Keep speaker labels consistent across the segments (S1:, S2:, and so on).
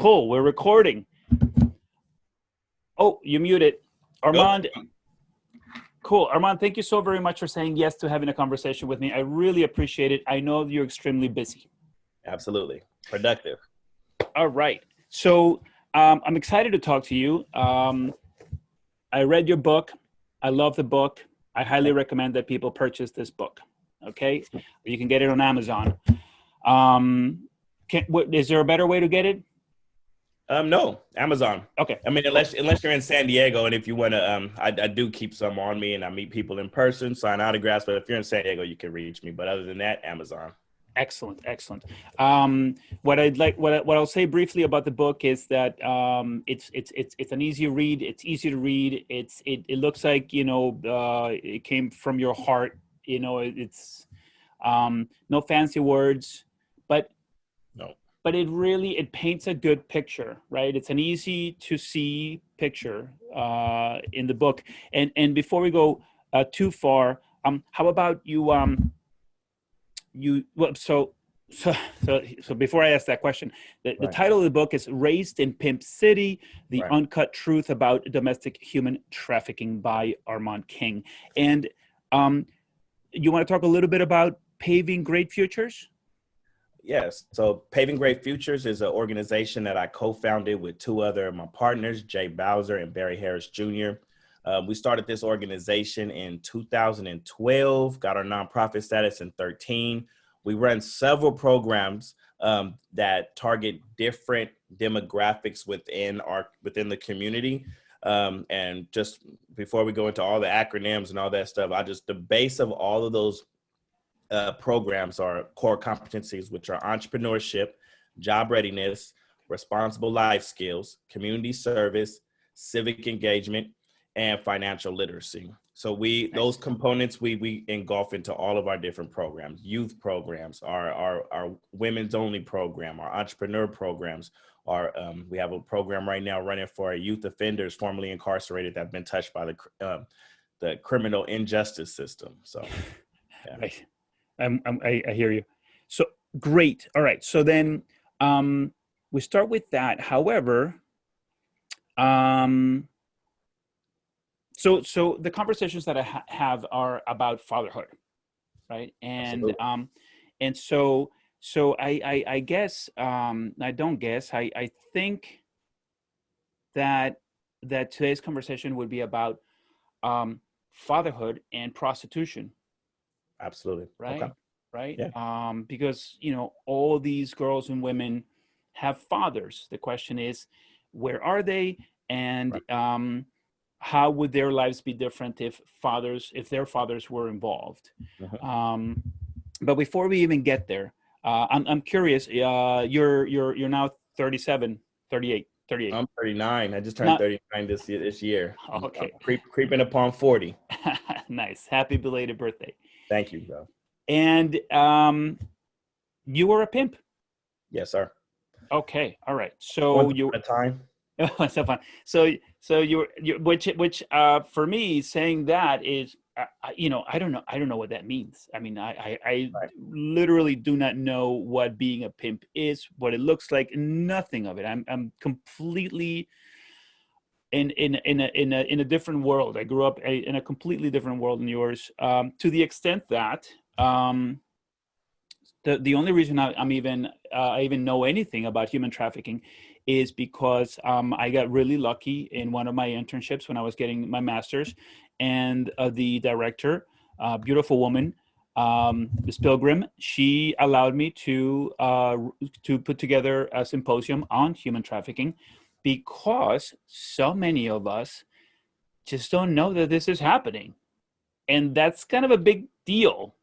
S1: Cool. We're recording. Oh, you muted. Armand.
S2: Nope.
S1: Cool. Armand, thank you so very much for saying yes to having a conversation with me. I really appreciate it. I know you're extremely busy.
S2: Absolutely. Productive.
S1: All right. So I'm excited to talk to you. I read your book. I love the book. I highly recommend that people purchase this book. Okay. You can get it on Amazon. Is there a better way to get it?
S2: No, Amazon.
S1: Okay.
S2: I mean, unless you're in San Diego, and if you want to, I do keep some on me, and I meet people in person, sign autographs. But if you're in San Diego, you can reach me. But other than that, Amazon.
S1: Excellent, excellent. What I'll say briefly about the book is that it's an easy read. It's easy to read. It looks like it came from your heart. It's no fancy words, but
S2: No.
S1: But it paints a good picture, right? It's an easy to see picture in the book. And before we go too far, how about you? So before I ask that question, the title of the book is Raised in Pimp City, The Uncut Truth About Domestic Human Trafficking by Armand King. And you want to talk a little bit about Paving Great Futures?
S2: Yes. So Paving Great Futures is an organization that I co-founded with two other of my partners, Jay Bowser and Barry Harris Jr. We started this organization in 2012, got our nonprofit status in 2013. We run several programs that target different demographics within the community. And just before we go into all the acronyms and all that stuff, the base of all of those programs are core competencies, which are entrepreneurship, job readiness, responsible life skills, community service, civic engagement, and financial literacy. So those components we engulf into all of our different programs, youth programs, our women's only program, our entrepreneur programs. We have a program right now running for youth offenders formerly incarcerated that have been touched by the criminal injustice system. So, yeah.
S1: Right. I hear you. So great. All right. So then we start with that. However, so the conversations that I have are about fatherhood, right? And
S2: Absolutely.
S1: and so I guess I don't guess I think that today's conversation would be about fatherhood and prostitution.
S2: Absolutely.
S1: Right.
S2: Okay.
S1: Right.
S2: Yeah.
S1: Because, all these girls and women have fathers. The question is, where are they? And how would their lives be different if their fathers were involved? But before we even get there, I'm curious, you're now 37, 38.
S2: I'm 39. I just turned 39 this year.
S1: Okay.
S2: I'm creeping upon 40.
S1: Nice. Happy belated birthday.
S2: Thank you, bro.
S1: And you were a pimp.
S2: Yes, sir.
S1: Okay. All right. So
S2: you a time.
S1: Oh, so fun. So you which for me saying that is I don't know what that means. I mean, I literally do not know what being a pimp is, what it looks like, nothing of it. I'm completely in a different world. I grew up in a completely different world than yours. To the extent that the only reason I even know anything about human trafficking is because I got really lucky in one of my internships when I was getting my master's, and the director, beautiful woman, Ms. Pilgrim, she allowed me to put together a symposium on human trafficking, because so many of us just don't know that this is happening, and that's kind of a big deal.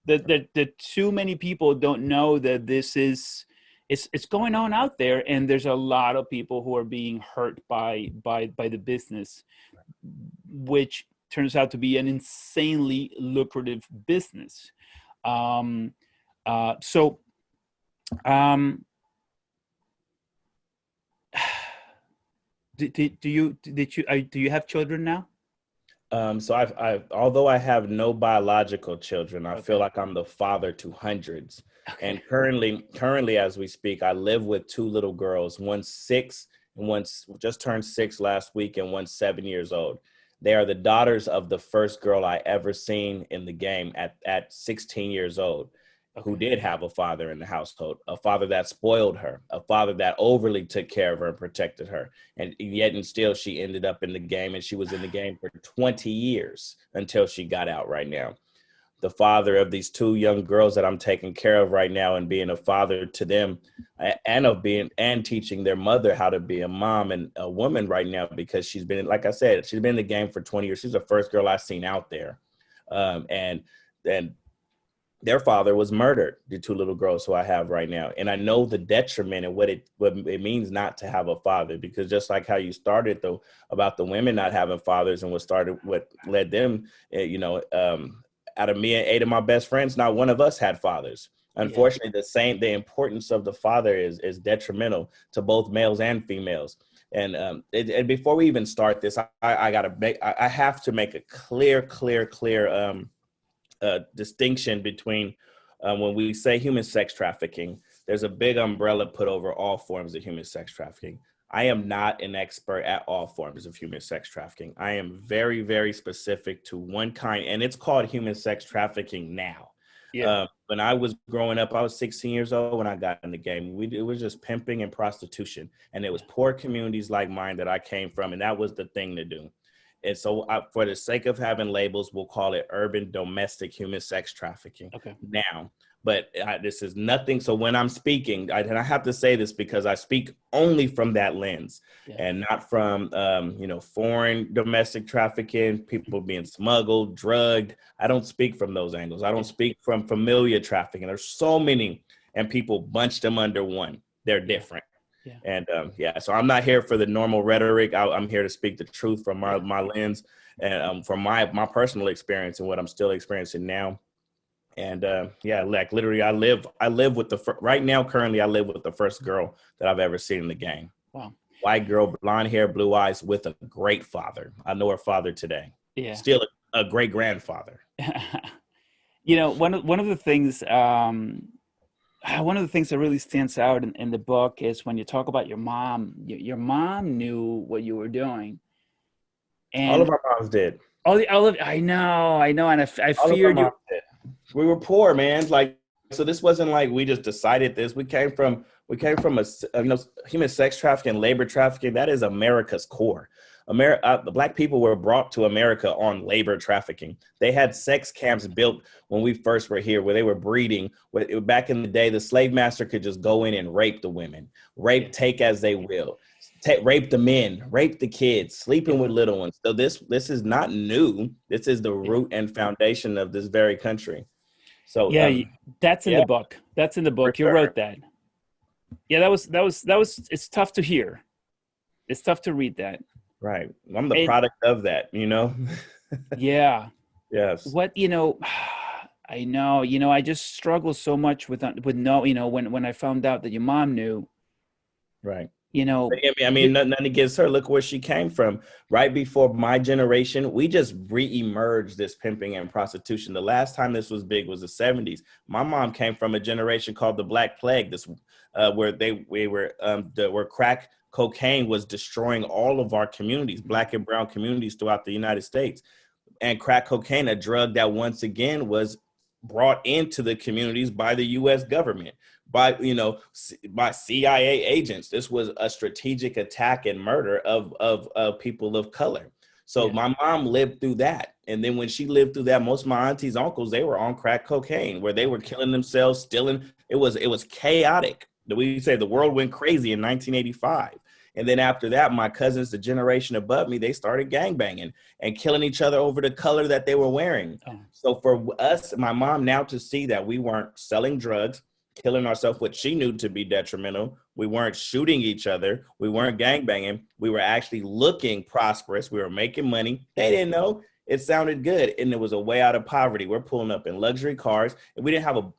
S1: That too many people don't know that this is it's going on out there, and there's a lot of people who are being hurt by the business, which turns out to be an insanely lucrative business. Do you have children now?
S2: So although I have no biological children, I feel
S1: Okay.
S2: like I'm the father to hundreds.
S1: Okay.
S2: And currently, as we speak, I live with two little girls. One's 6 and one's just turned 6 last week, and one's 7 years old. They are the daughters of the first girl I ever seen in the game at 16 years old, who
S1: Okay.
S2: did have a father in the household, a father that spoiled her, a father that overly took care of her and protected her. And yet and still she ended up in the game, and she was in the game for 20 years until she got out right now. The father of these two young girls that I'm taking care of right now, and being a father to them, and of being and teaching their mother how to be a mom and a woman right now, because she's been, like I said, she's been in the game for 20 years. She's the first girl I seen out there. And their father was murdered, the two little girls who I have right now. And I know the detriment and what it means not to have a father, because just like how you started though about the women not having fathers, and what led them, out of me and 8 of my best friends, not one of us had fathers.
S1: Yeah.
S2: Unfortunately, the importance of the father is detrimental to both males and females. And before we even start this, I have to make a clear distinction between, when we say human sex trafficking, there's a big umbrella put over all forms of human sex trafficking. I am not an expert at all forms of human sex trafficking. I am very, very specific to one kind, and it's called human sex trafficking now.
S1: Yeah.
S2: When I was growing up, I was 16 years old when I got in the game. It was just pimping and prostitution, and it was
S1: Yeah.
S2: poor communities like mine that I came from, and that was the thing to do. And so, for the sake of having labels, we'll call it urban domestic human sex trafficking
S1: Okay.
S2: now. But this is nothing. So when I'm speaking, and I have to say this because I speak only from that lens,
S1: Yeah.
S2: and not from, foreign domestic trafficking, people being smuggled, drugged. I don't speak from those angles. I don't
S1: Yeah.
S2: speak from familiar trafficking. There's so many, and people bunch them under one. They're
S1: Yeah.
S2: different.
S1: Yeah.
S2: And yeah, so I'm not here for the normal rhetoric. I'm here to speak the truth from my,
S1: Yeah.
S2: my lens, and from my personal experience and what I'm still experiencing now. And yeah, like literally, I live with right now. Currently, I live with the first girl that I've ever seen in the game.
S1: Wow.
S2: White girl, blonde hair, blue eyes, with a great father. I know her father today.
S1: Yeah.
S2: Still a great grandfather.
S1: One of the things one of the things that really stands out in the book is when you talk about your mom. Your mom knew what you were doing,
S2: All
S1: and
S2: of our moms did.
S1: all of I know, and I
S2: All of our
S1: feared you.
S2: moms did. We were poor, man. Like, so this wasn't like we just decided this. We came from human sex trafficking, labor trafficking. That is America's core. The black people were brought to America on labor trafficking. They had sex camps built when we first were here, where they were breeding. Back in the day, the slave master could just go in and rape the women,
S1: Yeah.
S2: take as they will, rape the men, rape the kids, sleeping
S1: Yeah.
S2: with little ones. So this is not new. This is the
S1: Yeah.
S2: root and foundation of this very country. So
S1: Yeah. That's in
S2: yeah,
S1: the book. That's in the
S2: for
S1: book. You
S2: sure.
S1: wrote that. Yeah. That was. It's tough to hear. It's tough to read that.
S2: Right. I'm the
S1: And
S2: product of that.
S1: yeah,
S2: Yes.
S1: what I know. I just struggle so much with no. When I found out that your mom knew.
S2: Right.
S1: You know.
S2: I mean, nothing against her. Look where she came from. Right before my generation, we just re-emerged this pimping and prostitution. The last time this was big was the 70s. My mom came from a generation called the Black Plague. This, where crack cocaine was destroying all of our communities, Black and brown communities throughout the United States. And crack cocaine, a drug that once again was brought into the communities by the U.S. government, by CIA agents. This was a strategic attack and murder of people of color. So
S1: Yeah.
S2: my mom lived through that. And then when she lived through that, most of my aunties, uncles, they were on crack cocaine, where they were
S1: Okay.
S2: killing themselves, stealing. It was chaotic. We say the world went crazy in 1985. And then after that, my cousins, the generation above me, they started gangbanging and killing each other over the color that they were wearing.
S1: Oh.
S2: So for us, my mom, now to see that we weren't selling drugs, killing ourselves, what she knew to be detrimental. We weren't shooting each other. We weren't gangbanging. We were actually looking prosperous. We were making money. They didn't know. It sounded good. And it was a way out of poverty. We're pulling up in luxury cars, and we didn't have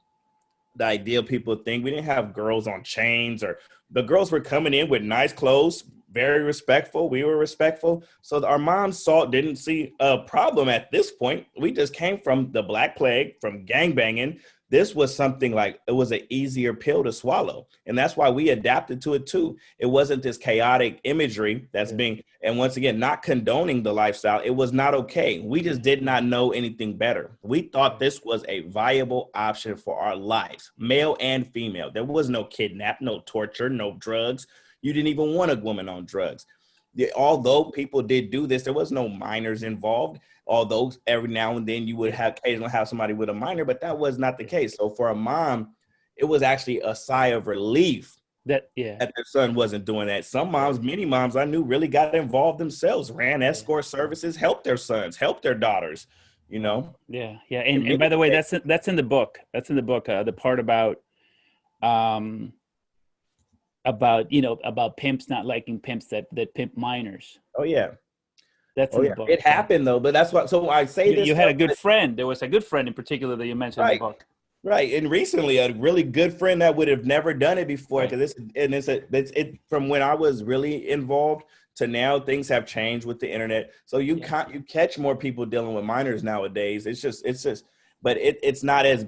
S2: the ideal people think. We didn't have girls on chains, or the girls were coming in with nice clothes, very respectful. We were respectful. So our mom didn't see a problem at this point. We just came from the Black Plague, from gangbanging. This was something like, it was an easier pill to swallow. And that's why we adapted to it too. It wasn't this chaotic imagery that's being, and once again, not condoning the lifestyle. It was not okay. We just did not know anything better. We thought this was a viable option for our lives, male and female. There was no kidnap, no torture, no drugs. You didn't even want a woman on drugs. Although people did do this, there was no minors involved. Although every now and then you would occasionally have somebody with a minor, but that was not the case. So for a mom, it was actually a sigh of relief that their son wasn't doing that. Some moms, many moms I knew, really got involved themselves, ran escort services, helped their sons, helped their daughters, you know?
S1: Yeah. And by the way, that's in the book. That's in the book. The part about pimps not liking pimps that pimp minors.
S2: Oh yeah.
S1: That's in the book.
S2: It happened though, but that's what. So I say this.
S1: You had a good friend. There was a good friend in particular that you mentioned in the book.
S2: Right, and recently a really good friend that would have never done it before, because from when I was really involved to now, things have changed with the internet. So you catch more people dealing with minors nowadays. It's just, but it's not as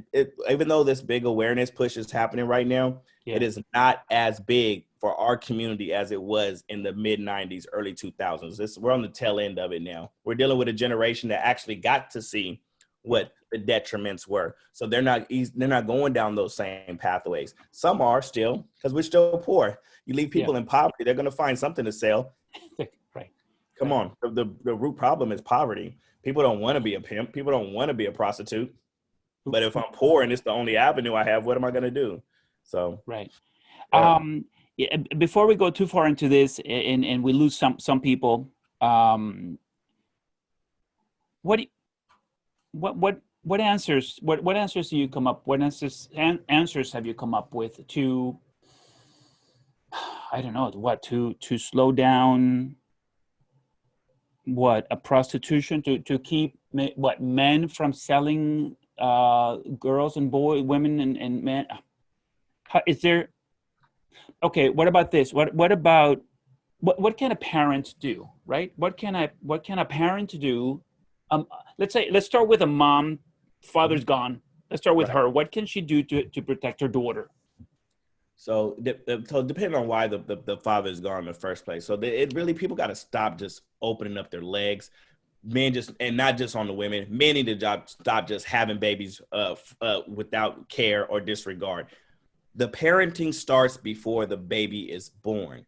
S2: even though this big awareness push is happening right now, it is not as big for our community as it was in the mid 90s, early 2000s. We're on the tail end of it now. We're dealing with a generation that actually got to see what the detriments were. So they're not going down those same pathways. Some are still, because we're still poor. You leave people in poverty, they're going to find something to sell.
S1: Right.
S2: Come on. The root problem is poverty. People don't want to be a pimp. People don't want to be a prostitute. But if I'm poor and it's the only avenue I have, what am I going to do? So,
S1: right. Before we go too far into this and we lose some people, what answers do you come up? What answers have you come up with to, I don't know, to slow down a prostitution, to keep men from selling girls and women and men? Is there? Okay, what about this? What about what can a parent do, right? What can a parent do? Let's start with a mom. Father's gone. Let's start with her. What can she do to protect her daughter?
S2: So depending on why the father's gone in the first place. So people got to stop just opening up their legs. Men and not just on the women. Men need to stop just having babies without care or disregard. The parenting starts before the baby is born.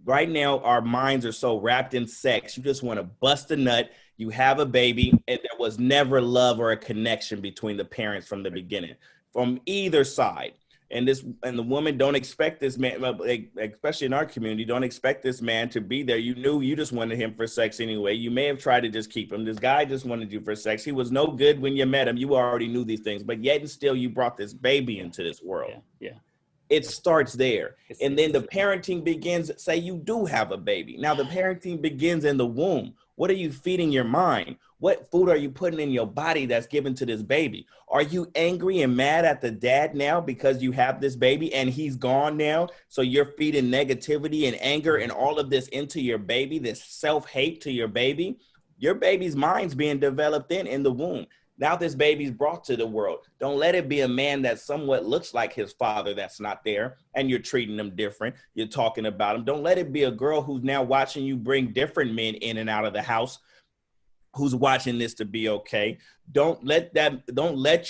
S2: Right now, our minds are so wrapped in sex. You just want to bust a nut. You have a baby, and there was never love or a connection between the parents from the beginning, from either side. And the woman don't expect this man, especially in our community, don't expect this man to be there. You knew you just wanted him for sex anyway. You may have tried to just keep him. This guy just wanted you for sex. He was no good when you met him. You already knew these things, but yet and still you brought this baby into this world.
S1: Yeah.
S2: It starts there. And then the parenting begins, say you do have a baby. Now the parenting begins in the womb. What are you feeding your mind? What food are you putting in your body that's given to this baby? Are you angry and mad at the dad now because you have this baby and he's gone now? So you're feeding negativity and anger and all of this into your baby, this self-hate to your baby. Your baby's mind's being developed in the womb. Now this baby's brought to the world. Don't let it be a man that somewhat looks like his father that's not there and you're treating him different. You're talking about him. Don't let it be a girl who's now watching you bring different men in and out of the house, who's watching this to be okay. Don't let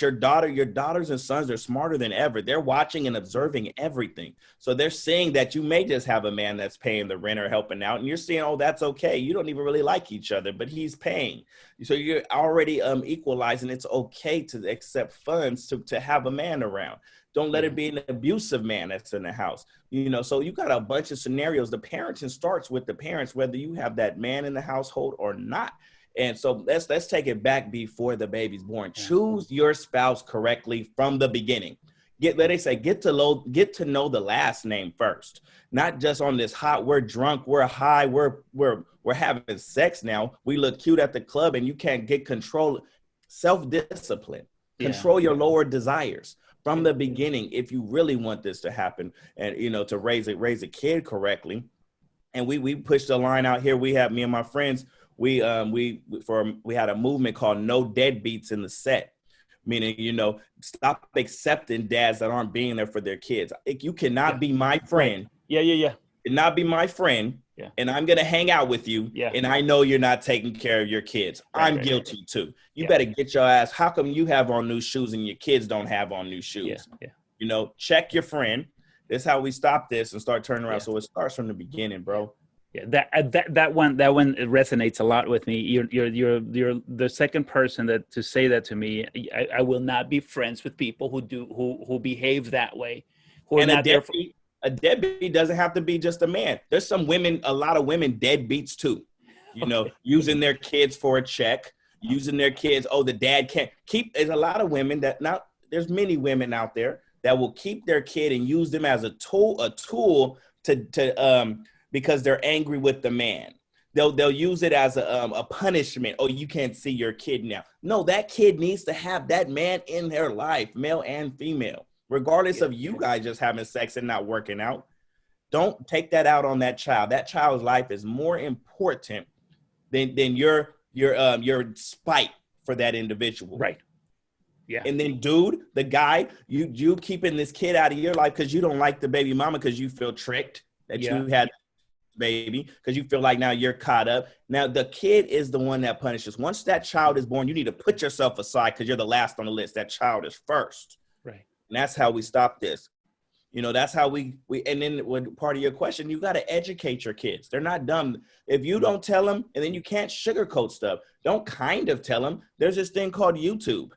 S2: your daughters and sons are smarter than ever. They're watching and observing everything. So they're seeing that you may just have a man that's paying the rent or helping out. And you're seeing, oh, that's okay. You don't even really like each other, but he's paying. So you're already equalizing. It's okay to accept funds to have a man around. Don't let it be an abusive man that's in the house. So you got a bunch of scenarios. The parenting starts with the parents, whether you have that man in the household or not. And so let's take it back before the baby's born. Choose your spouse correctly from the beginning. Get to know the last name first, not just on this hot, we're drunk, we're high, we're having sex now. We look cute at the club and you can't get control, self-discipline, control your lower desires from the beginning. If you really want this to happen and, to raise a kid correctly, And we pushed the line out here. We have, me and my friends, we had a movement called No Deadbeats in the Set, meaning, you know, stop accepting dads that aren't being there for their kids. You cannot be my friend.
S1: Right. Yeah.
S2: Cannot be my friend.
S1: Yeah.
S2: And I'm gonna hang out with you.
S1: Yeah.
S2: And I know you're not taking care of your kids. I'm guilty too. You better get your ass. How come you have on new shoes and your kids don't have on new shoes?
S1: Yeah.
S2: You know, check your friend. This is how we stop this and start turning around. So it starts from the beginning, bro.
S1: Yeah, that one it resonates a lot with me. You're the second person to say that to me. I will not be friends with people who behave that way. Who are not there for.
S2: A deadbeat doesn't have to be just a man. There's some women, a lot of women deadbeats too. You know, using their kids for a check, using their kids. Oh, the dad can't keep. There's a lot of women there's many women out there that will keep their kid and use them as a tool to because they're angry with the man. They'll use it as a punishment. Oh, you can't see your kid now. No, that kid needs to have that man in their life, male and female, regardless of you guys just having sex and not working out. Don't take that out on that child. That child's life is more important than your spite for that individual.
S1: Right. Yeah.
S2: And then, dude, the guy, you keeping this kid out of your life because you don't like the baby mama because you feel tricked that you had baby, because you feel like now you're caught up. Now the kid is the one that punishes. Once that child is born, you need to put yourself aside because you're the last on the list. That child is first.
S1: Right.
S2: And that's how we stop this. You know, that's how we and then when part of your question, you got to educate your kids. They're not dumb. If you don't tell them, and then you can't sugarcoat stuff, don't kind of tell them. There's this thing called YouTube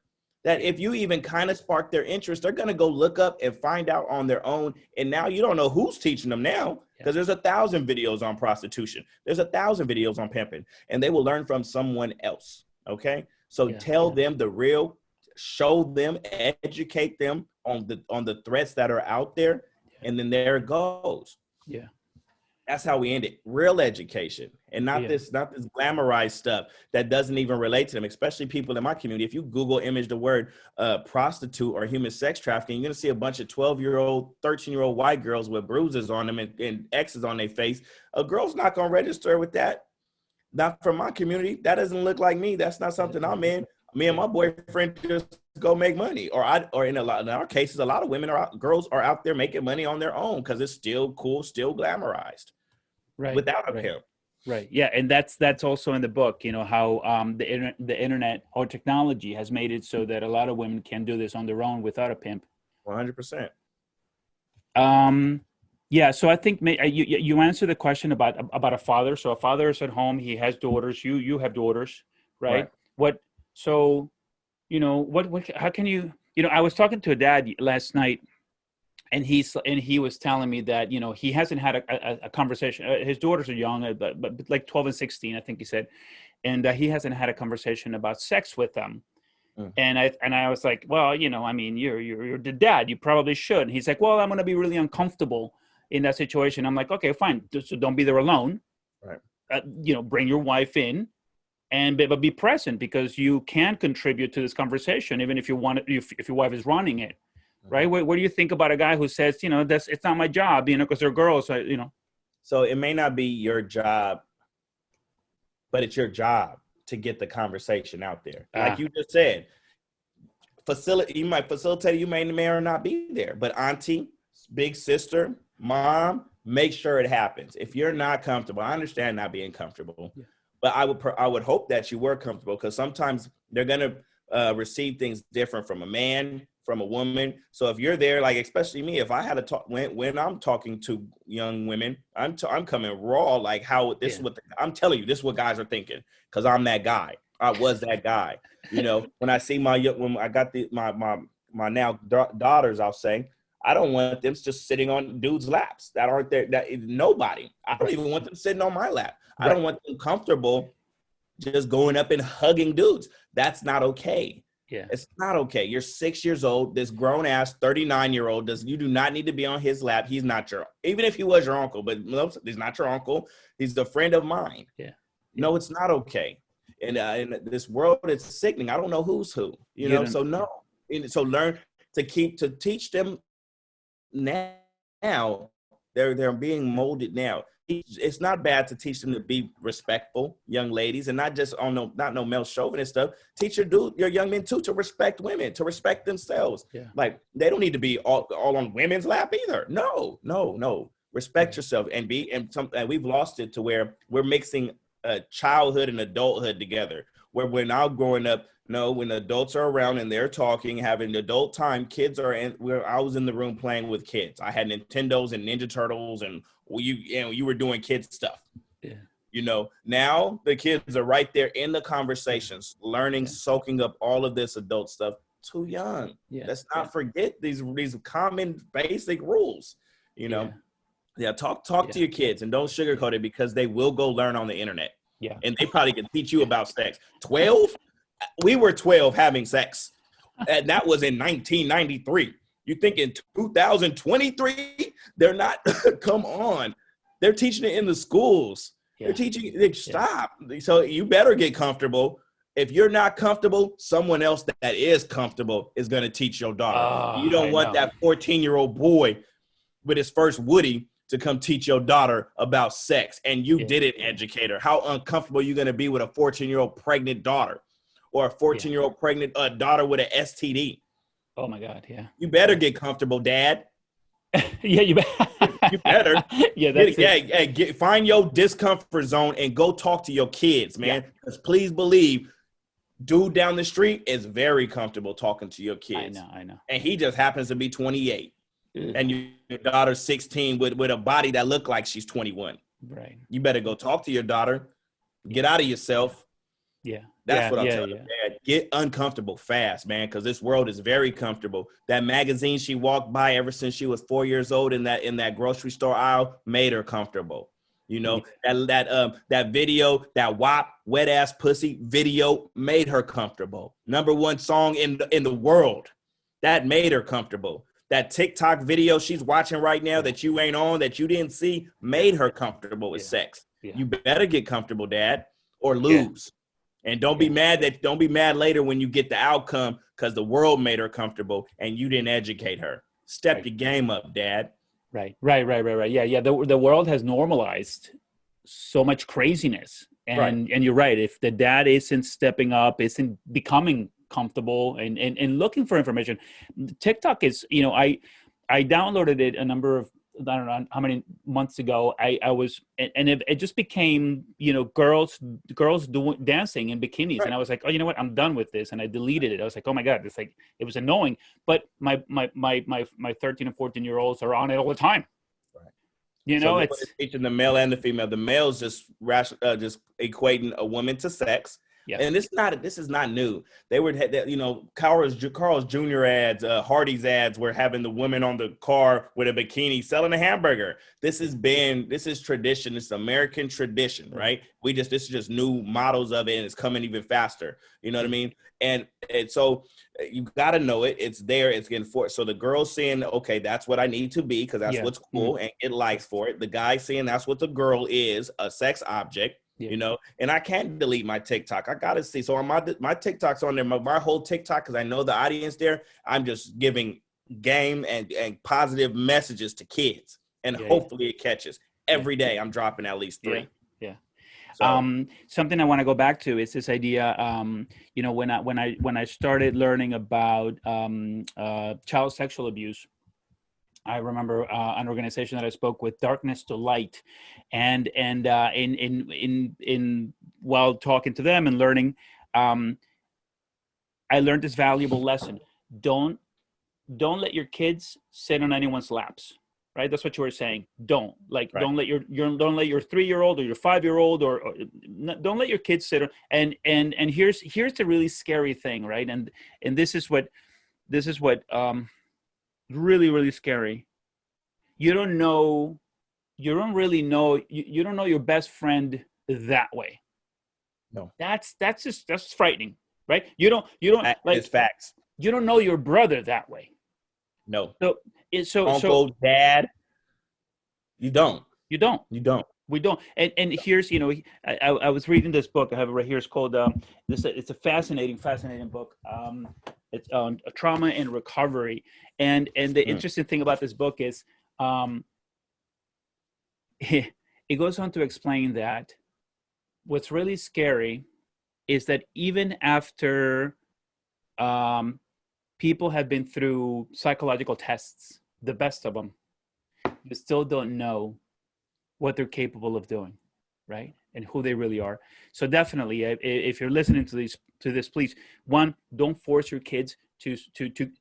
S2: that if you even kind of spark their interest, they're going to go look up and find out on their own. And now you don't know who's teaching them now, because there's 1,000 videos on prostitution. There's 1,000 videos on pimping, and they will learn from someone else. Okay. So tell them the real, show them, educate them on the threats that are out there. And then there it goes. Yeah. That's how we end it. Real education, and not this glamorized stuff that doesn't even relate to them, especially people in my community. If you Google image the word prostitute or human sex trafficking, you're going to see a bunch of 12-year-old, 13-year-old white girls with bruises on them and X's on their face. A girl's not going to register with that. Not from my community. That doesn't look like me. That's not something I'm in. Me and my boyfriend just go make money. Or in our cases, a lot of girls are out there making money on their own because it's still cool, still glamorized. Right. Without a pimp.
S1: Right. Yeah. And that's also in the book, you know, how the internet or technology has made it so that a lot of women can do this on their own without a pimp.
S2: 100%.
S1: Yeah. So I think you answered the question about a father. So a father is at home. He has daughters. You have daughters, right? So, you know, how can you, I was talking to a dad last night, and he was telling me that, you know, he hasn't had a conversation. His daughters are young, but like 12 and 16, I think he said. And he hasn't had a conversation about sex with them. And I was like, well, you know, I mean, you're the dad, you probably should. And he's like, well, I'm going to be really uncomfortable in that situation. I'm like, okay, fine. So don't be there alone. Right. You know, bring your wife in but be present, because you can contribute to this conversation, even if you want if your wife is running it. Right. What do you think about a guy who says, you know, it's not my job, you know, because they're girls, you know?
S2: So it may not be your job, but it's your job to get the conversation out there. Like you just said, you might facilitate, you may or not be there, but auntie, big sister, mom, make sure it happens. If you're not comfortable, I understand not being comfortable, but I would hope that you were comfortable, because sometimes they're going to receive things different from a man, from a woman. So if you're there, like, especially me, if I had a talk when I'm talking to young women, I'm coming raw, like how this is what I'm telling you, this is what guys are thinking, because I'm that guy. I was that guy. You know, when I see when I got my now daughters, I'll say, I don't want them just sitting on dudes' laps that aren't there. That is nobody. I don't even want them sitting on my lap. I don't want them comfortable just going up and hugging dudes. That's not okay. Yeah, it's not okay. You're 6 years old. This grown ass 39-year-old you do not need to be on his lap. He's not even if he was your uncle, but no, he's not your uncle. He's a friend of mine. Yeah. No, it's not okay. And in this world, it's sickening. I don't know who's who, you know? So no. And so learn to teach them now. They're being molded now. it's not bad to teach them to be respectful young ladies, and not just on no male chauvinist stuff. Teach your young men too to respect women, to respect themselves.
S1: Yeah.
S2: Like they don't need to be all on women's lap either. No. Respect yourself and we've lost it to where we're mixing childhood and adulthood together. Where we're now growing up, when adults are around and they're talking, having adult time, kids are in. I was in the room playing with kids. I had Nintendos and Ninja Turtles, and you were doing kid stuff. Yeah. Now the kids are right there in the conversations, learning, soaking up all of this adult stuff too young. Let's not forget these common basic rules. Talk to your kids and don't sugarcoat it, because they will go learn on the internet. Yeah. And they probably can teach you about sex. 12? We were 12 having sex. And that was in 1993. You think in 2023? They're not. Come on. They're teaching it in the schools. Yeah. They're teaching. Stop. So you better get comfortable. If you're not comfortable, someone else that is comfortable is going to teach your daughter. You don't want that 14-year-old boy with his first Woody to come teach your daughter about sex, and you didn't educate her. How uncomfortable are you going to be with a 14-year-old pregnant daughter, or a 14-year-old pregnant daughter with an STD?
S1: Oh my God, yeah.
S2: You better get comfortable, Dad.
S1: You
S2: better.
S1: Yeah,
S2: find your discomfort zone and go talk to your kids, man. Because please believe, dude down the street is very comfortable talking to your kids.
S1: I know.
S2: And he just happens to be 28. And your daughter's 16 with a body that look like she's 21.
S1: Right.
S2: You better go talk to your daughter. Get out of yourself.
S1: Yeah.
S2: That's what I'm telling you, man. Get uncomfortable fast, man, because this world is very comfortable. That magazine she walked by ever since she was 4 years old in that grocery store aisle made her comfortable. That video, that WAP, wet ass pussy video made her comfortable. #1 song in the world. That made her comfortable. That TikTok video she's watching right now that you ain't on, that you didn't see, made her comfortable with sex. You better get comfortable, Dad, or lose. And don't be mad later when you get the outcome, because the world made her comfortable and you didn't educate her. Step your game up, Dad.
S1: Right. Yeah. The world has normalized so much craziness. And you're right. If the dad isn't stepping up, isn't becoming comfortable and looking for information, TikTok is, I downloaded it a number of, I don't know how many months ago. I was, and it just became, girls doing dancing in bikinis. And I was like, oh, you know what? I'm done with this. And I deleted it. I was like, oh my God, it was annoying. But my 13 and 14-year-olds are on it all the time. So it's
S2: teaching the male and the female. The male's just equating a woman to sex. Yeah. And this is not new. They were, Carl's Jr. ads, Hardee's ads were having the women on the car with a bikini selling a hamburger. This is tradition. It's American tradition, right? This is just new models of it, and it's coming even faster. You know what I mean? And so you got to know it. It's there. It's getting forced. So the girl's saying, okay, that's what I need to be, because that's what's cool, and get likes for it. The guy saying that's what the girl is, a sex object. And I can't delete my TikTok. I gotta see. So on my TikTok's on there, my whole TikTok, because I know the audience there. I'm just giving game and positive messages to kids, and hopefully it catches. Every day I'm dropping at least 3.
S1: Yeah. So. Something I want to go back to is this idea. When I started learning about child sexual abuse, I remember an organization that I spoke with, Darkness to Light, and while talking to them and learning, I learned this valuable lesson: don't let your kids sit on anyone's laps. Right, that's what you were saying. Don't let your 3-year-old or your 5-year-old or don't let your kids sit on. And here's the really scary thing, right? And this is what really, really scary. You don't know your best friend that way.
S2: No.
S1: That's frightening, right? You don't
S2: it's facts.
S1: You don't know your brother that way.
S2: No.
S1: So
S2: Uncle, Dad, you don't.
S1: We don't. And here's, I was reading this book. I have it right here. It's called it's a fascinating book. It's on trauma and recovery. And the interesting thing about this book is it goes on to explain that what's really scary is that even after people have been through psychological tests, the best of them, you still don't know what they're capable of doing, right? And who they really are. So definitely, if you're listening to this, please, one, don't force your kids to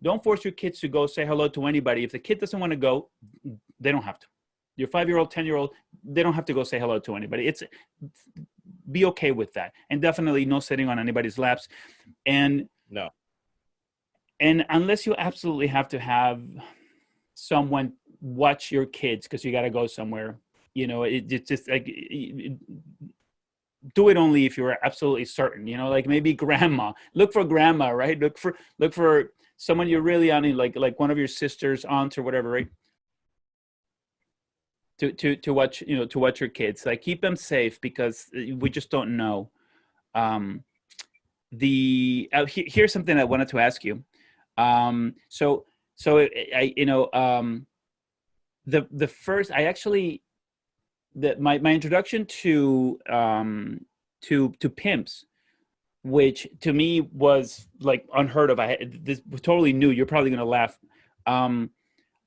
S1: don't force your kids to go say hello to anybody. If the kid doesn't want to go, they don't have to. Your 5-year-old, 10-year-old, they don't have to go say hello to anybody. It's be okay with that, and definitely no sitting on anybody's laps, and
S2: No.
S1: and unless you absolutely have to have someone watch your kids because you got to go somewhere, it's just like do it only if you're absolutely certain, like maybe grandma, look for grandma, right? Look for someone you're really on, like one of your sisters, aunts, or whatever, right? To watch, to watch your kids, like keep them safe, because we just don't know. um Here's something I wanted to ask you. So I the first, I actually, my introduction to pimps, which to me was like unheard of. This was totally new. You're probably gonna laugh. um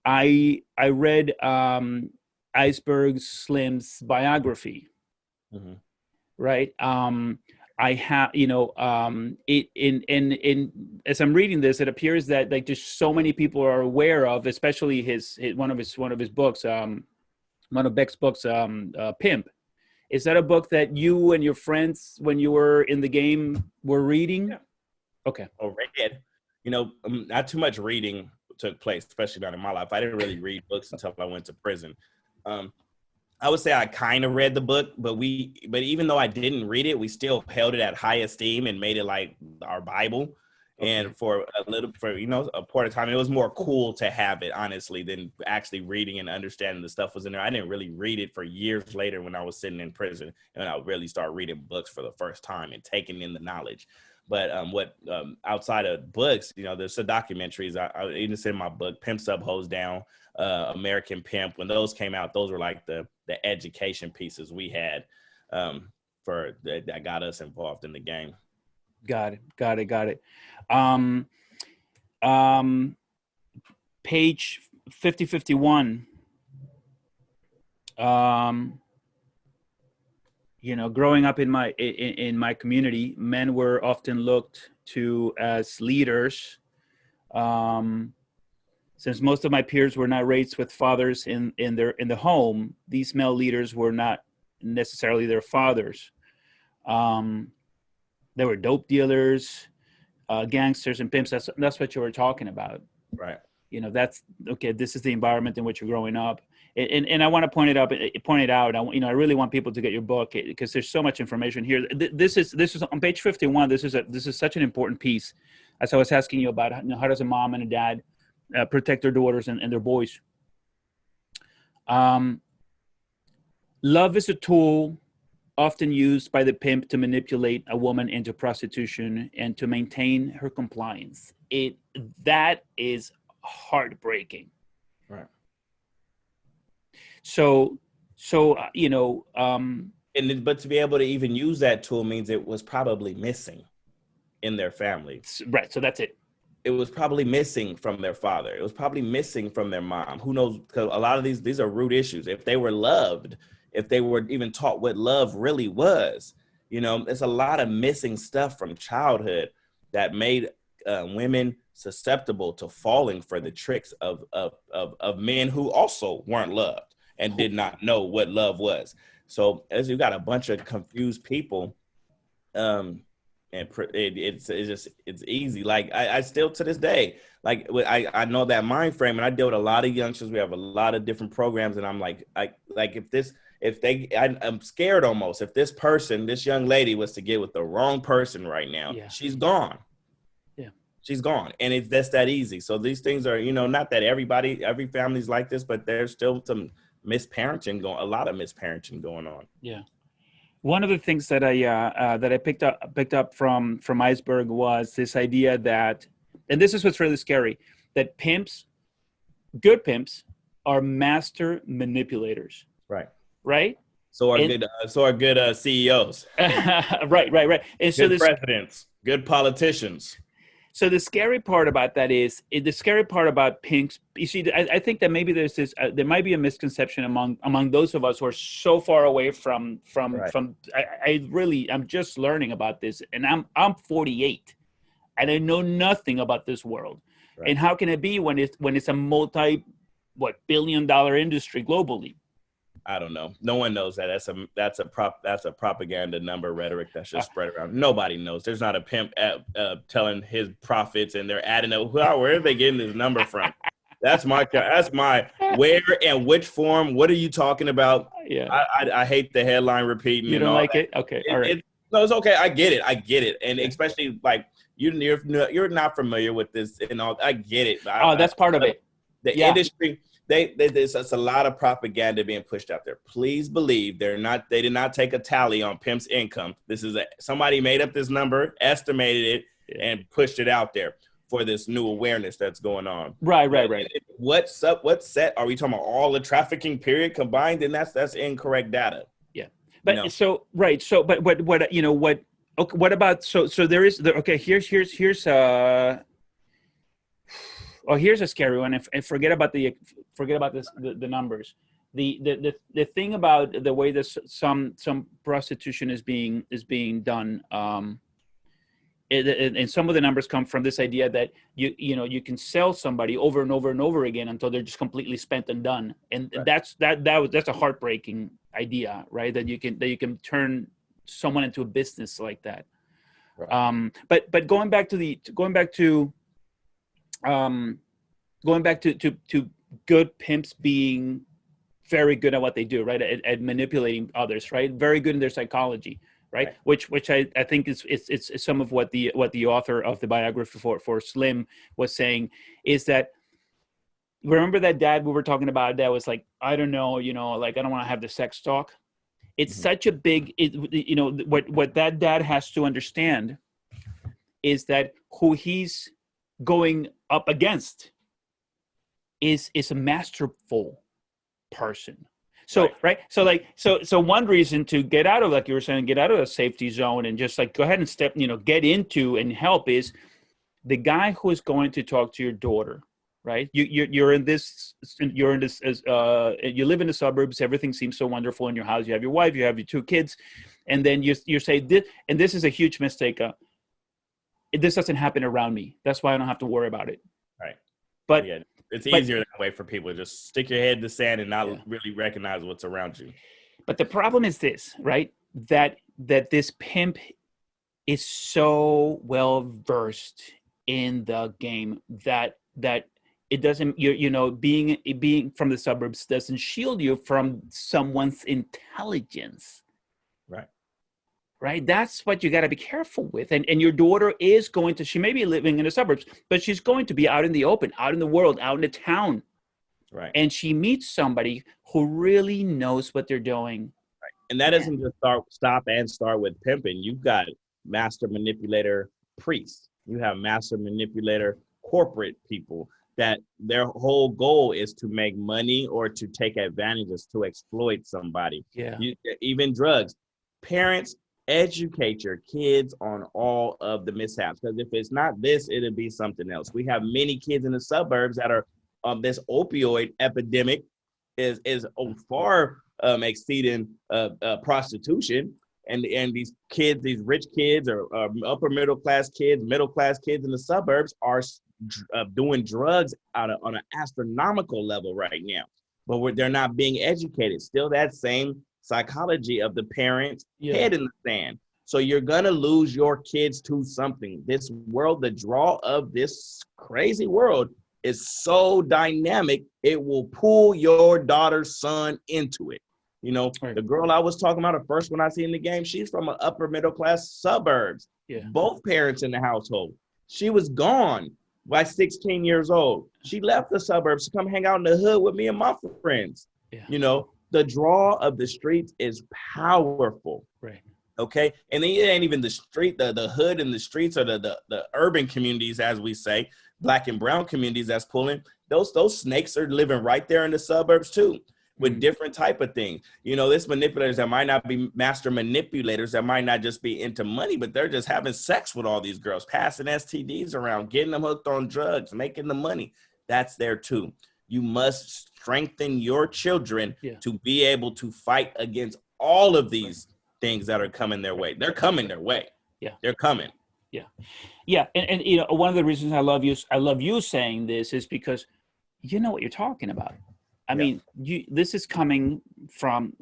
S1: I read Iceberg Slim's biography,
S2: Mm-hmm.
S1: right? I have, it in as I'm reading this, it appears that like just so many people are aware of, especially one of his books, one of Beck's books, Pimp. Is that a book that you and your friends, when you were in the game, were reading?
S2: Yeah.
S1: Okay.
S2: Or read. Not too much reading took place, especially not in my life. I didn't really read books until I went to prison. Um, I would say I kind of read the book, but even though I didn't read it, we still held it at high esteem and made it like our Bible.
S1: Okay.
S2: And for a part of time, it was more cool to have it, honestly, than actually reading and understanding the stuff was in there. I didn't really read it for years later when I was sitting in prison, and I really started reading books for the first time and taking in the knowledge. But outside of books, there's some documentaries. I even said in my book, Pimp Sub Hose Down, American Pimp. When those came out, those were like the education pieces we had that got us involved in the game.
S1: Got it. Um, um, Page 5051. Growing up in my community, men were often looked to as leaders. Since most of my peers were not raised with fathers in the home, these male leaders were not necessarily their fathers. They were dope dealers, gangsters, and pimps. That's what you were talking about.
S2: Right.
S1: That's okay. This is the environment in which you're growing up, and I want to point it out. I really want people to get your book, because there's so much information here. This is on page 51. This is such an important piece. As I was asking you about, how does a mom and a dad protect their daughters and their boys? Love is a tool often used by the pimp to manipulate a woman into prostitution and to maintain her compliance. That is heartbreaking.
S2: Right.
S1: So
S2: but to be able to even use that tool means it was probably missing in their family.
S1: Right. So that's it.
S2: It was probably missing from their father. It was probably missing from their mom. Who knows? Because a lot of these are root issues. If they were loved, if they were even taught what love really was, there's a lot of missing stuff from childhood that made women susceptible to falling for the tricks of men who also weren't loved and did not know what love was. So as you got a bunch of confused people, and it's easy. Like I still to this day, like I know that mind frame, and I deal with a lot of youngsters. We have a lot of different programs, and I'm like I'm scared almost. If this young lady was to get with the wrong person right now,
S1: Yeah.
S2: she's gone.
S1: Yeah.
S2: She's gone. And it's that's that easy. So these things are, not that every family's like this, but there's still some a lot of misparenting going on.
S1: Yeah. One of the things that I picked up from Iceberg was this idea that, and this is what's really scary, that good pimps are master manipulators.
S2: Right.
S1: Right? And
S2: So are good CEOs,
S1: right. And so
S2: good
S1: this
S2: presidents, good politicians.
S1: So the scary part about that is the scary part about pinks. You see, I think that maybe there's this. There might be a misconception among those of us who are so far away
S2: Right,
S1: from. I'm just learning about this, and I'm 48, and I know nothing about this world.
S2: right.
S1: And how can it be when it's a multi billion-dollar industry globally?
S2: I don't know. No one knows that. That's a propaganda number rhetoric that's just spread around. Nobody knows. There's not a pimp telling his profits and they're adding up. Well, where are they getting this number from? That's my where and which form. What are you talking about?
S1: Yeah,
S2: I hate the headline repeating
S1: you
S2: and
S1: don't
S2: all
S1: like
S2: that.
S1: it? Okay, all right.
S2: No, it's okay. I get it, and
S1: Yeah.
S2: especially like you're not familiar with this and all. I get it.
S1: Oh, that's part of it.
S2: The
S1: Yeah.
S2: industry, there's a lot of propaganda being pushed out there. Please believe they did not take a tally on pimp's income. This is somebody made up this number, estimated it, and pushed it out there for this new awareness that's going on.
S1: Right.
S2: What's up? What's set? Are we talking about all the trafficking period combined? Then that's incorrect data.
S1: Yeah. But so right. So but what you know what okay, what about so there is okay, here's here's a scary one, and forget about the numbers. The thing about the way that some prostitution is being done, and some of the numbers come from this idea that you can sell somebody over and over and over again until they're just completely spent and done, and
S2: Right.
S1: that's a heartbreaking idea, right? That you can turn someone into a business like that.
S2: Right.
S1: But going back to good pimps being very good at what they do, right? At manipulating others, right? Very good in their psychology, right? Which I think is some of what the author of the biography for Slim was saying, is that, remember that dad we were talking about that was like, I don't know, like, I don't want to have the sex talk. It's such a big, what that dad has to understand is that who he's going up against is a masterful person. So right. So one reason to get out of, like you were saying, get out of the safety zone and just like go ahead and get into and help is the guy who is going to talk to your daughter, right? You live in the suburbs. Everything seems so wonderful in your house. You have your wife, you have your two kids, and then you say this, and this is a huge mistake. This doesn't happen around me. That's why I don't have to worry about it.
S2: Right.
S1: But
S2: yeah, it's easier that way for people to just stick your head in the sand and not really recognize what's around you.
S1: But the problem is this, right? That this pimp is so well versed in the game that it doesn't, being from the suburbs doesn't shield you from someone's intelligence. Right. That's what you got to be careful with. And your daughter is she may be living in the suburbs, but she's going to be out in the open, out in the world, out in the town.
S2: Right.
S1: And she meets somebody who really knows what they're doing.
S2: Right. And that doesn't just start with pimping. You've got master manipulator priests. You have master manipulator corporate people that their whole goal is to make money or to take advantages, to exploit somebody.
S1: Yeah.
S2: Even drugs. Parents, educate your kids on all of the mishaps, because if it's not this, it'll be something else. We have many kids in the suburbs that are this opioid epidemic is far exceeding prostitution, and these kids, these rich kids or upper middle class kids in the suburbs are doing drugs on an astronomical level right now, but they're not being educated. Still that same psychology of the parents' head in the sand. So you're gonna lose your kids to something. This world, the draw of this crazy world is so dynamic, it will pull your daughter's son into it. The girl I was talking about, the first one I see in the game, she's from an upper middle class suburbs. Both parents in the household. She was gone by 16 years old. She left the suburbs to come hang out in the hood with me and my friends. The draw of the streets is powerful.
S1: Right.
S2: Okay. And then it ain't even the street, the hood and the streets, or the urban communities, as we say, Black and brown communities that's pulling. Those snakes are living right there in the suburbs too. with different type of things. You know, there's manipulators that might not be master manipulators, that might not just be into money, but they're just having sex with all these girls, passing STDs around, getting them hooked on drugs, making the money. That's there too. You must strengthen your children to be able to fight against all of these things that are coming their way. They're coming their way.
S1: Yeah.
S2: They're coming.
S1: Yeah. Yeah. And you know, one of the reasons I love you saying this is because you know what you're talking about. I mean, this is coming from,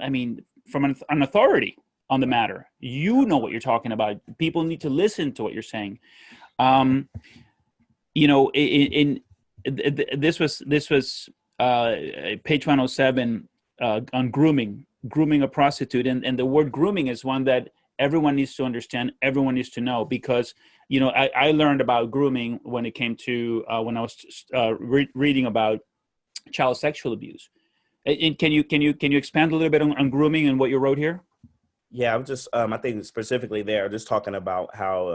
S1: from an authority on the matter. You know what you're talking about. People need to listen to what you're saying. You know, this was page 107 on grooming a prostitute, and the word grooming is one that everyone needs to understand. Everyone needs to know, because you know I learned about grooming when it came to when I was reading about child sexual abuse. And can you expand a little bit on grooming and what you wrote here?
S2: Yeah, I was just I think specifically there, just talking about how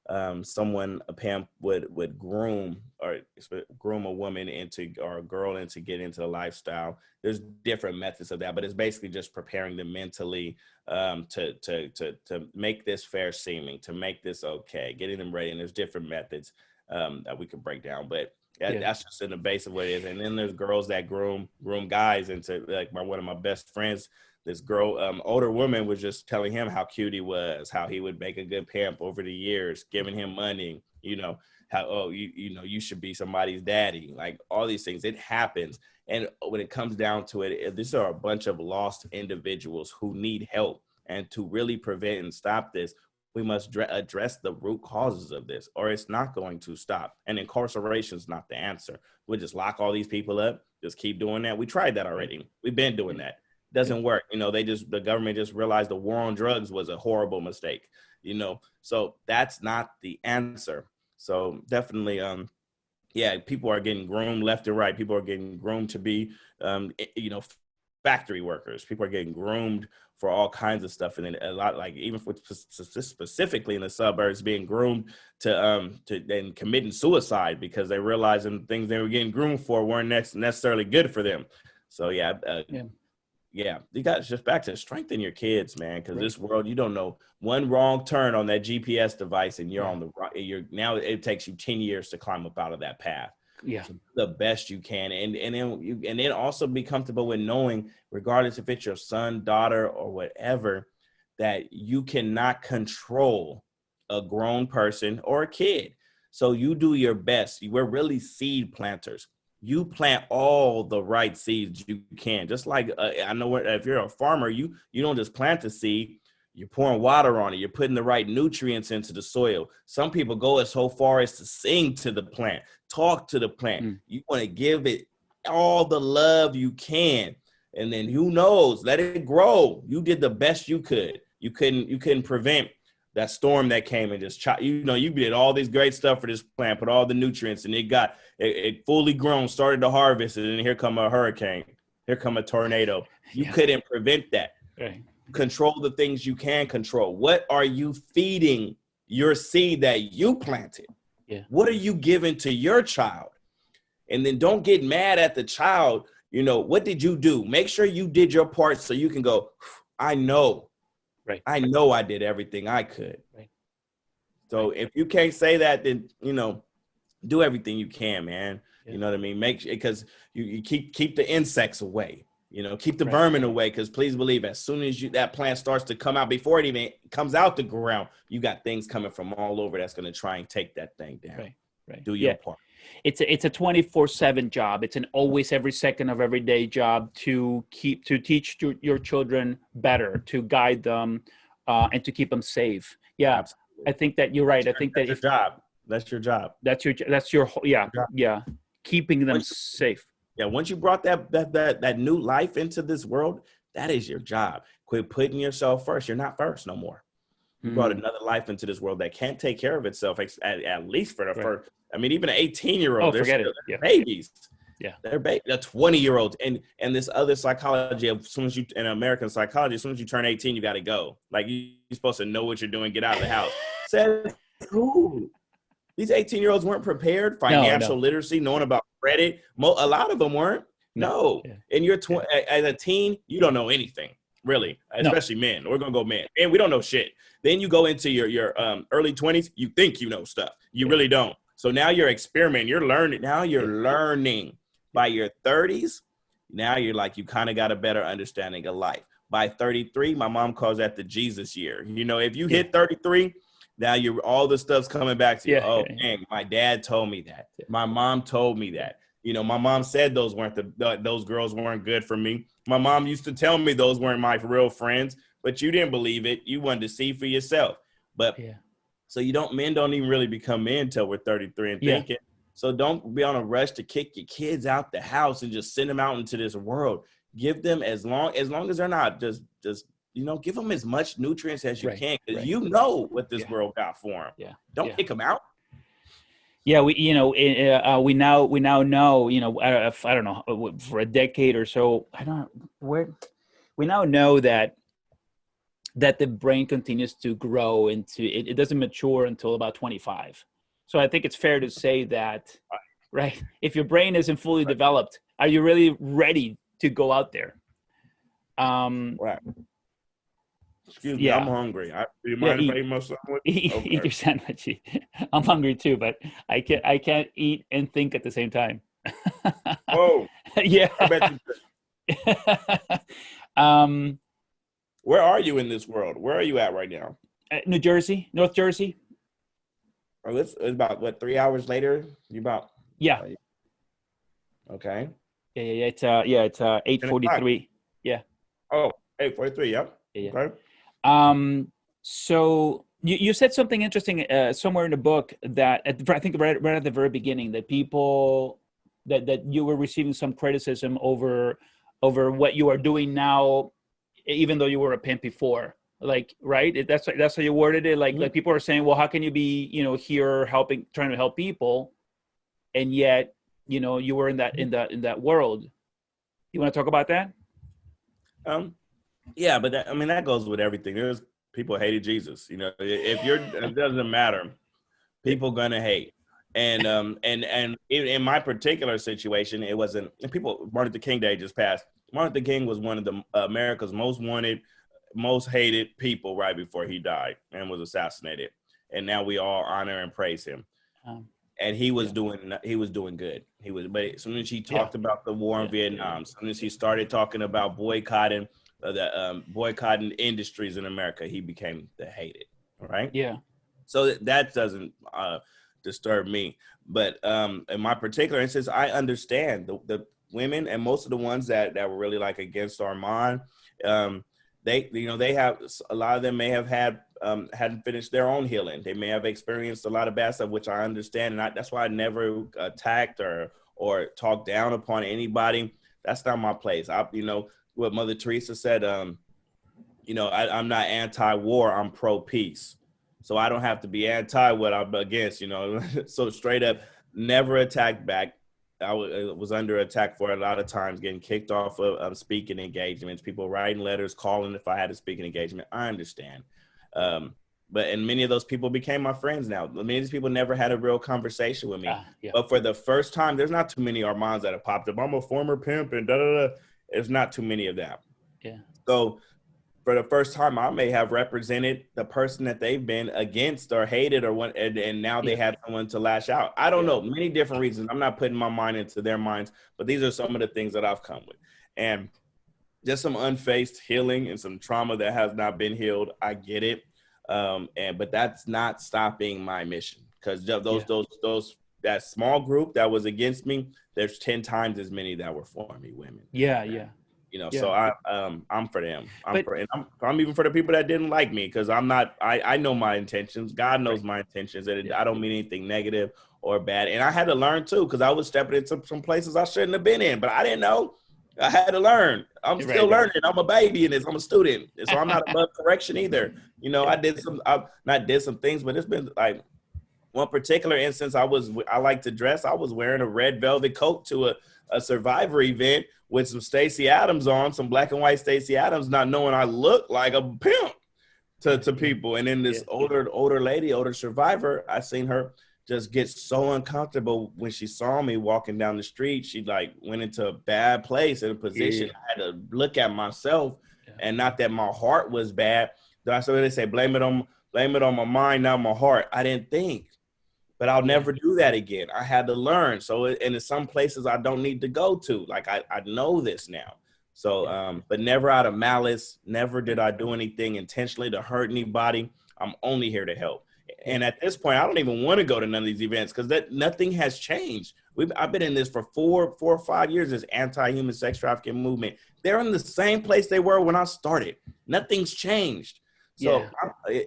S2: a pimp would groom a woman into, or a girl into, get into the lifestyle. There's different methods of that, but it's basically just preparing them mentally to make this fair seeming, to make this okay, getting them ready. And there's different methods that we can break down, but that's just in the base of what it is. And then there's girls that groom guys into, like one of my best friends, this girl, older woman, was just telling him how cute he was, how he would make a good pimp over the years, giving him money, you know, how, you should be somebody's daddy, like all these things. It happens. And when it comes down to it, these are a bunch of lost individuals who need help. And to really prevent and stop this, we must address the root causes of this, or it's not going to stop. And incarceration is not the answer. We'll just lock all these people up, just keep doing that. We tried that already. We've been doing that. Doesn't work. You know, the government just realized the war on drugs was a horrible mistake, you know, so that's not the answer. So definitely, people are getting groomed left and right. People are getting groomed to be, factory workers. People are getting groomed for all kinds of stuff. And then a lot, like even for specifically in the suburbs, being groomed to then committing suicide because they realizing things they were getting groomed for weren't necessarily good for them. So you got just back to strengthen your kids, man, because this world, you don't know, one wrong turn on that GPS device and you're on the right. Now it takes you 10 years to climb up out of that path. Yeah, so the best you can, and then also be comfortable with knowing, regardless if it's your son, daughter, or whatever, that you cannot control a grown person or a kid. So you do your best. We're really seed planters. You plant all the right seeds you can. Just like I know if you're a farmer, you don't just plant the seed. You're pouring water on it. You're putting the right nutrients into the soil. Some people go as so far as to sing to the plant, talk to the plant. You want to give it all the love you can. And then who knows, let it grow. You did the best you could. You couldn't prevent that storm that came and just you did all this great stuff for this plant, put all the nutrients, and it fully grown, started to harvest, and then here come a hurricane. Here come a tornado. You couldn't prevent that. Right. Control the things you can control. What are you feeding your seed that you planted? Yeah. What are you giving to your child? And then don't get mad at the child. You know, what did you do? Make sure you did your part so you can go, I know. Right. I know I did everything I could. Right. So if you can't say that, then, do everything you can, man. Yeah. You know what I mean? Make sure, because you keep the insects away. Keep the vermin away, because please believe, as soon as that plant starts to come out, before it even comes out the ground, you got things coming from all over that's going to try and take that thing down. Right. Do your part.
S1: It's a 24/7 job. It's an always, every second of every day job to teach your children better, to guide them, and to keep them safe. Yeah, absolutely. I think that you're right. I think
S2: that's your job. That's your job.
S1: That's your yeah. Keeping them safe.
S2: Yeah, once you brought that new life into this world, that is your job. Quit putting yourself first. You're not first no more. You brought another life into this world that can't take care of itself, at least for the first. I mean, even an 18-year-old,
S1: they're
S2: babies. Yeah, they're 20-year-olds, and this other psychology of, as soon as you, in American psychology, as soon as you turn 18, you got to go. Like, you're supposed to know what you're doing, get out of the house. Says who? These 18-year-olds weren't prepared. Financial literacy, knowing about credit. A lot of them weren't.
S1: No.
S2: No.
S1: Yeah.
S2: And you're as a teen, you don't know anything, really,
S1: No.
S2: especially men. We're gonna go men, and we don't know shit. Then you go into your early 20s, you think you know stuff. You really don't. So now you're experimenting, you're learning. Now you're learning. By your 30s, now you're like, you kind of got a better understanding of life. By 33, my mom calls that the Jesus year. You know, if you hit 33, now all the stuff's coming back to you. Oh, dang, my dad told me that. My mom told me that. You know, my mom said those girls weren't good for me. My mom used to tell me those weren't my real friends, but you didn't believe it. You wanted to see for yourself. But so men don't even really become men until we're 33 and thinking. So don't be on a rush to kick your kids out the house and just send them out into this world. Give them as long as they're not just give them as much nutrients as you can, because you know what this world got for them.
S1: Yeah.
S2: Don't kick them out.
S1: Yeah, we now know, I don't know, for a decade or so, we now know that the brain continues to grow into it doesn't mature until about 25. So I think it's fair to say that, right, if your brain isn't fully developed, are you really ready to go out there?
S2: Right. Excuse me, I'm hungry. Do you mind if I eat my sandwich?
S1: Eat your sandwich. I'm hungry too, but I can't eat and think at the same time.
S2: Oh,
S1: yeah.
S2: I bet you. Where are you in this world? Where are you at right now?
S1: New Jersey, North Jersey.
S2: Oh, it's about 3 hours later. You about?
S1: Yeah.
S2: Okay.
S1: Yeah. It's 8:43. Yeah.
S2: Oh, 8:43. Yep.
S1: Yeah.
S2: Okay.
S1: So you said something interesting somewhere in the book that I think right at the very beginning, that people that you were receiving some criticism over what you are doing now, even though you were a pimp before. Like, right? That's how you worded it. Like people are saying, well, how can you be, here trying to help people, and yet, you were in that world. You want to talk about that?
S2: Yeah, but that goes with everything. There's people hated Jesus. It doesn't matter. People gonna hate. And in my particular situation, it wasn't. Martin Luther King Day just passed. Martin Luther King was one of the America's most wanted, most hated people right before he died and was assassinated. And now we all honor and praise him. And he was doing good. But as soon as he talked about the war in Vietnam, as soon as he started talking about boycotting industries in America, he became the hated. Right?
S1: Yeah.
S2: So that doesn't disturb me. But in my particular instance, I understand the women, and most of the ones that were really like against Armand. They have, a lot of them may have hadn't finished their own healing. They may have experienced a lot of bad stuff, which I understand. And that's why I never attacked or talked down upon anybody. That's not my place. What Mother Teresa said, I'm not anti-war, I'm pro-peace. So I don't have to be anti what I'm against, So straight up, never attacked back. I was under attack for a lot of times, getting kicked off of speaking engagements, people writing letters, calling if I had a speaking engagement. I understand. And many of those people became my friends now. Many of these people never had a real conversation with me. But for the first time, there's not too many Armands that have popped up. I'm a former pimp and da-da-da. There's not too many of them.
S1: Yeah.
S2: So for the first time, I may have represented the person that they've been against or hated or what, and now they have someone to lash out. I don't know, many different reasons. I'm not putting my mind into their minds, but these are some of the things that I've come with. And just some unfaced healing and some trauma that has not been healed. I get it. But that's not stopping my mission, because those that small group that was against me, there's 10 times as many that were for me, women. So I'm for them. I'm even for the people that didn't like me, because I know my intentions. God knows my intentions, and I don't mean anything negative or bad. And I had to learn too, because I was stepping into some places I shouldn't have been in, but I didn't know. I had to learn. I'm still learning. I'm a baby in this. I'm a student. So I'm not above correction either. I've not did some things, but it's been like one particular instance. I like to dress. I was wearing a red velvet coat to a Survivor event with some Stacey Adams on, some black and white Stacey Adams, not knowing I looked like a pimp to people. And then this older lady, older Survivor, I seen her just get so uncomfortable when she saw me walking down the street. She like went into a bad place in a position.
S1: Yeah.
S2: I had to look at myself,
S1: Yeah.
S2: and not that my heart was bad. That's what they say, blame it on my mind, not my heart. I didn't think. But I'll never do that again. I had to learn. So, and in some places I don't need to go to. Like I know this now. So, but never out of malice. Never did I do anything intentionally to hurt anybody. I'm only here to help. And at this point, I don't even want to go to none of these events because nothing has changed. I've been in this for four or 5 years. This anti-human sex trafficking movement. They're in the same place they were when I started. Nothing's changed. So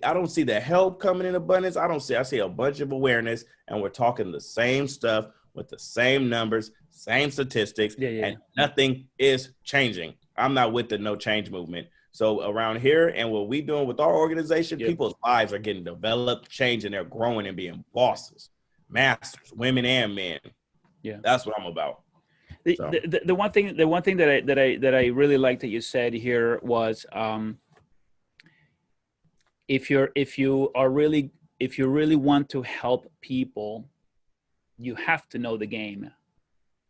S2: I don't see the help coming in abundance. I see a bunch of awareness, and we're talking the same stuff with the same numbers, same statistics, and nothing is changing. I'm not with the no change movement. So around here and what we doing with our organization, people's lives are getting developed, changing, they're growing and being bosses, masters, women and men. Yeah, that's what I'm about.
S1: The one thing that I really like that you said here was if you really want to help people, you have to know the game,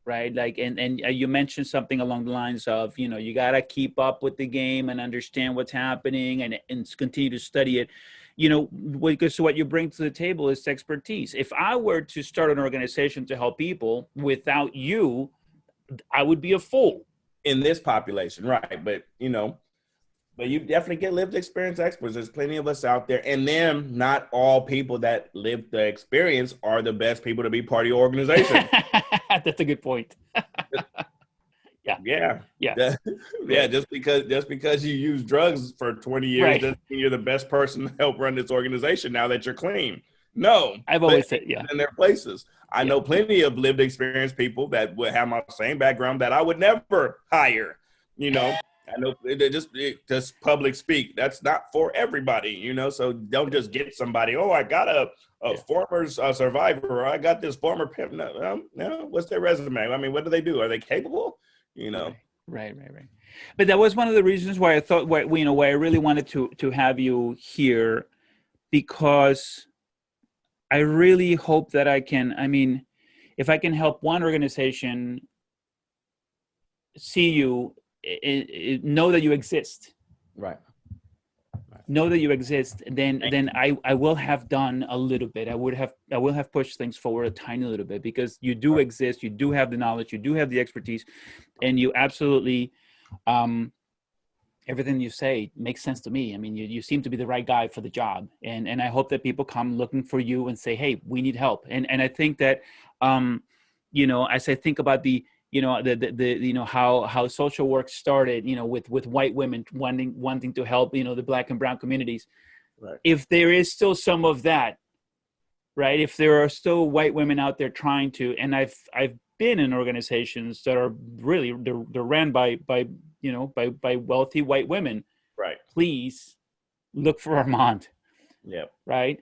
S1: right? Like, and you mentioned something along the lines of, you got to keep up with the game and understand what's happening and continue to study it, because what you bring to the table is expertise. If I were to start an organization to help people without you, I would be a fool.
S2: In this population, right? But you definitely get lived experience experts. There's plenty of us out there. And then not all people that live the experience are the best people to be part of your organization.
S1: That's a good point.
S2: Yeah. Just because you use drugs for 20 years doesn't mean you're the best person to help run this organization now that you're clean. No.
S1: I've always said,
S2: in their places. I know plenty of lived experience people that would have my same background that I would never hire, I know just public speak. That's not for everybody, so don't just get somebody. Oh, I got a former survivor, or I got this former pimp. No, what's their resume? I mean, what do they do? Are they capable?
S1: Right. But that was one of the reasons why I thought, why I really wanted to have you here, because I really hope that if I can help one organization see you, know that you exist.
S2: Right.
S1: Know that you exist. Then I will have done a little bit. I will have pushed things forward a tiny little bit, because you do exist. You do have the knowledge. You do have the expertise, and you absolutely, everything you say makes sense to me. I mean, you seem to be the right guy for the job, and I hope that people come looking for you and say, hey, we need help. And I think that, as I think about how social work started, with white women wanting to help, the Black and brown communities.
S2: Right.
S1: If there is still some of that, right? If there are still white women out there trying to, and I've been in organizations that are really, they're ran by wealthy white women.
S2: Right.
S1: Please look for Armand.
S2: Yeah.
S1: Right.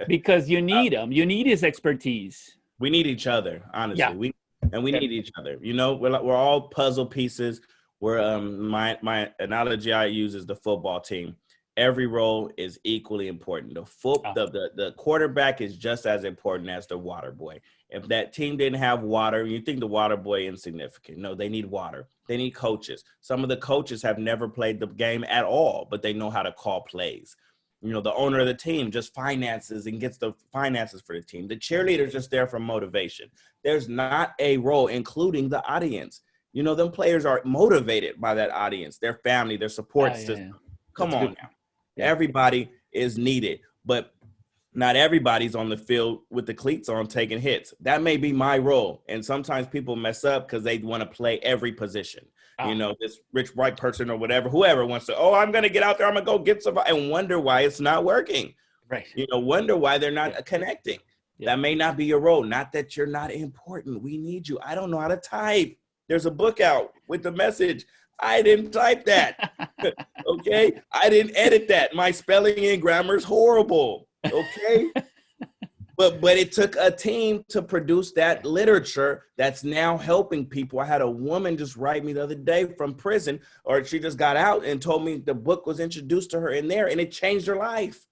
S1: Because you need him. You need his expertise.
S2: We need each other, honestly.
S1: Yeah.
S2: We need each other. We're all puzzle pieces. We're my analogy I use is the football team. Every role is equally important. The quarterback is just as important as the water boy. If that team didn't have water, you think the water boy insignificant. No, they need water. They need coaches. Some of the coaches have never played the game at all, but they know how to call plays. The owner of the team just finances and gets the finances for the team. The cheerleader's just there for motivation. There's not a role, including the audience. Them players are motivated by that audience, their family, their support system. Come on now. Yeah. Everybody is needed, but not everybody's on the field with the cleats on taking hits. That may be my role. And sometimes people mess up because they want to play every position. This rich white person or whoever wants to, I'm going to get out there, I'm going to go get somebody, and wonder why it's not working.
S1: Right.
S2: Wonder why they're not connecting. Yeah. That may not be your role. Not that you're not important. We need you. I don't know how to type. There's a book out with the message. I didn't type that. Okay. I didn't edit that. My spelling and grammar is horrible. Okay. But it took a team to produce that literature that's now helping people. I had a woman just write me the other day from prison, or she just got out and told me the book was introduced to her in there and it changed her life.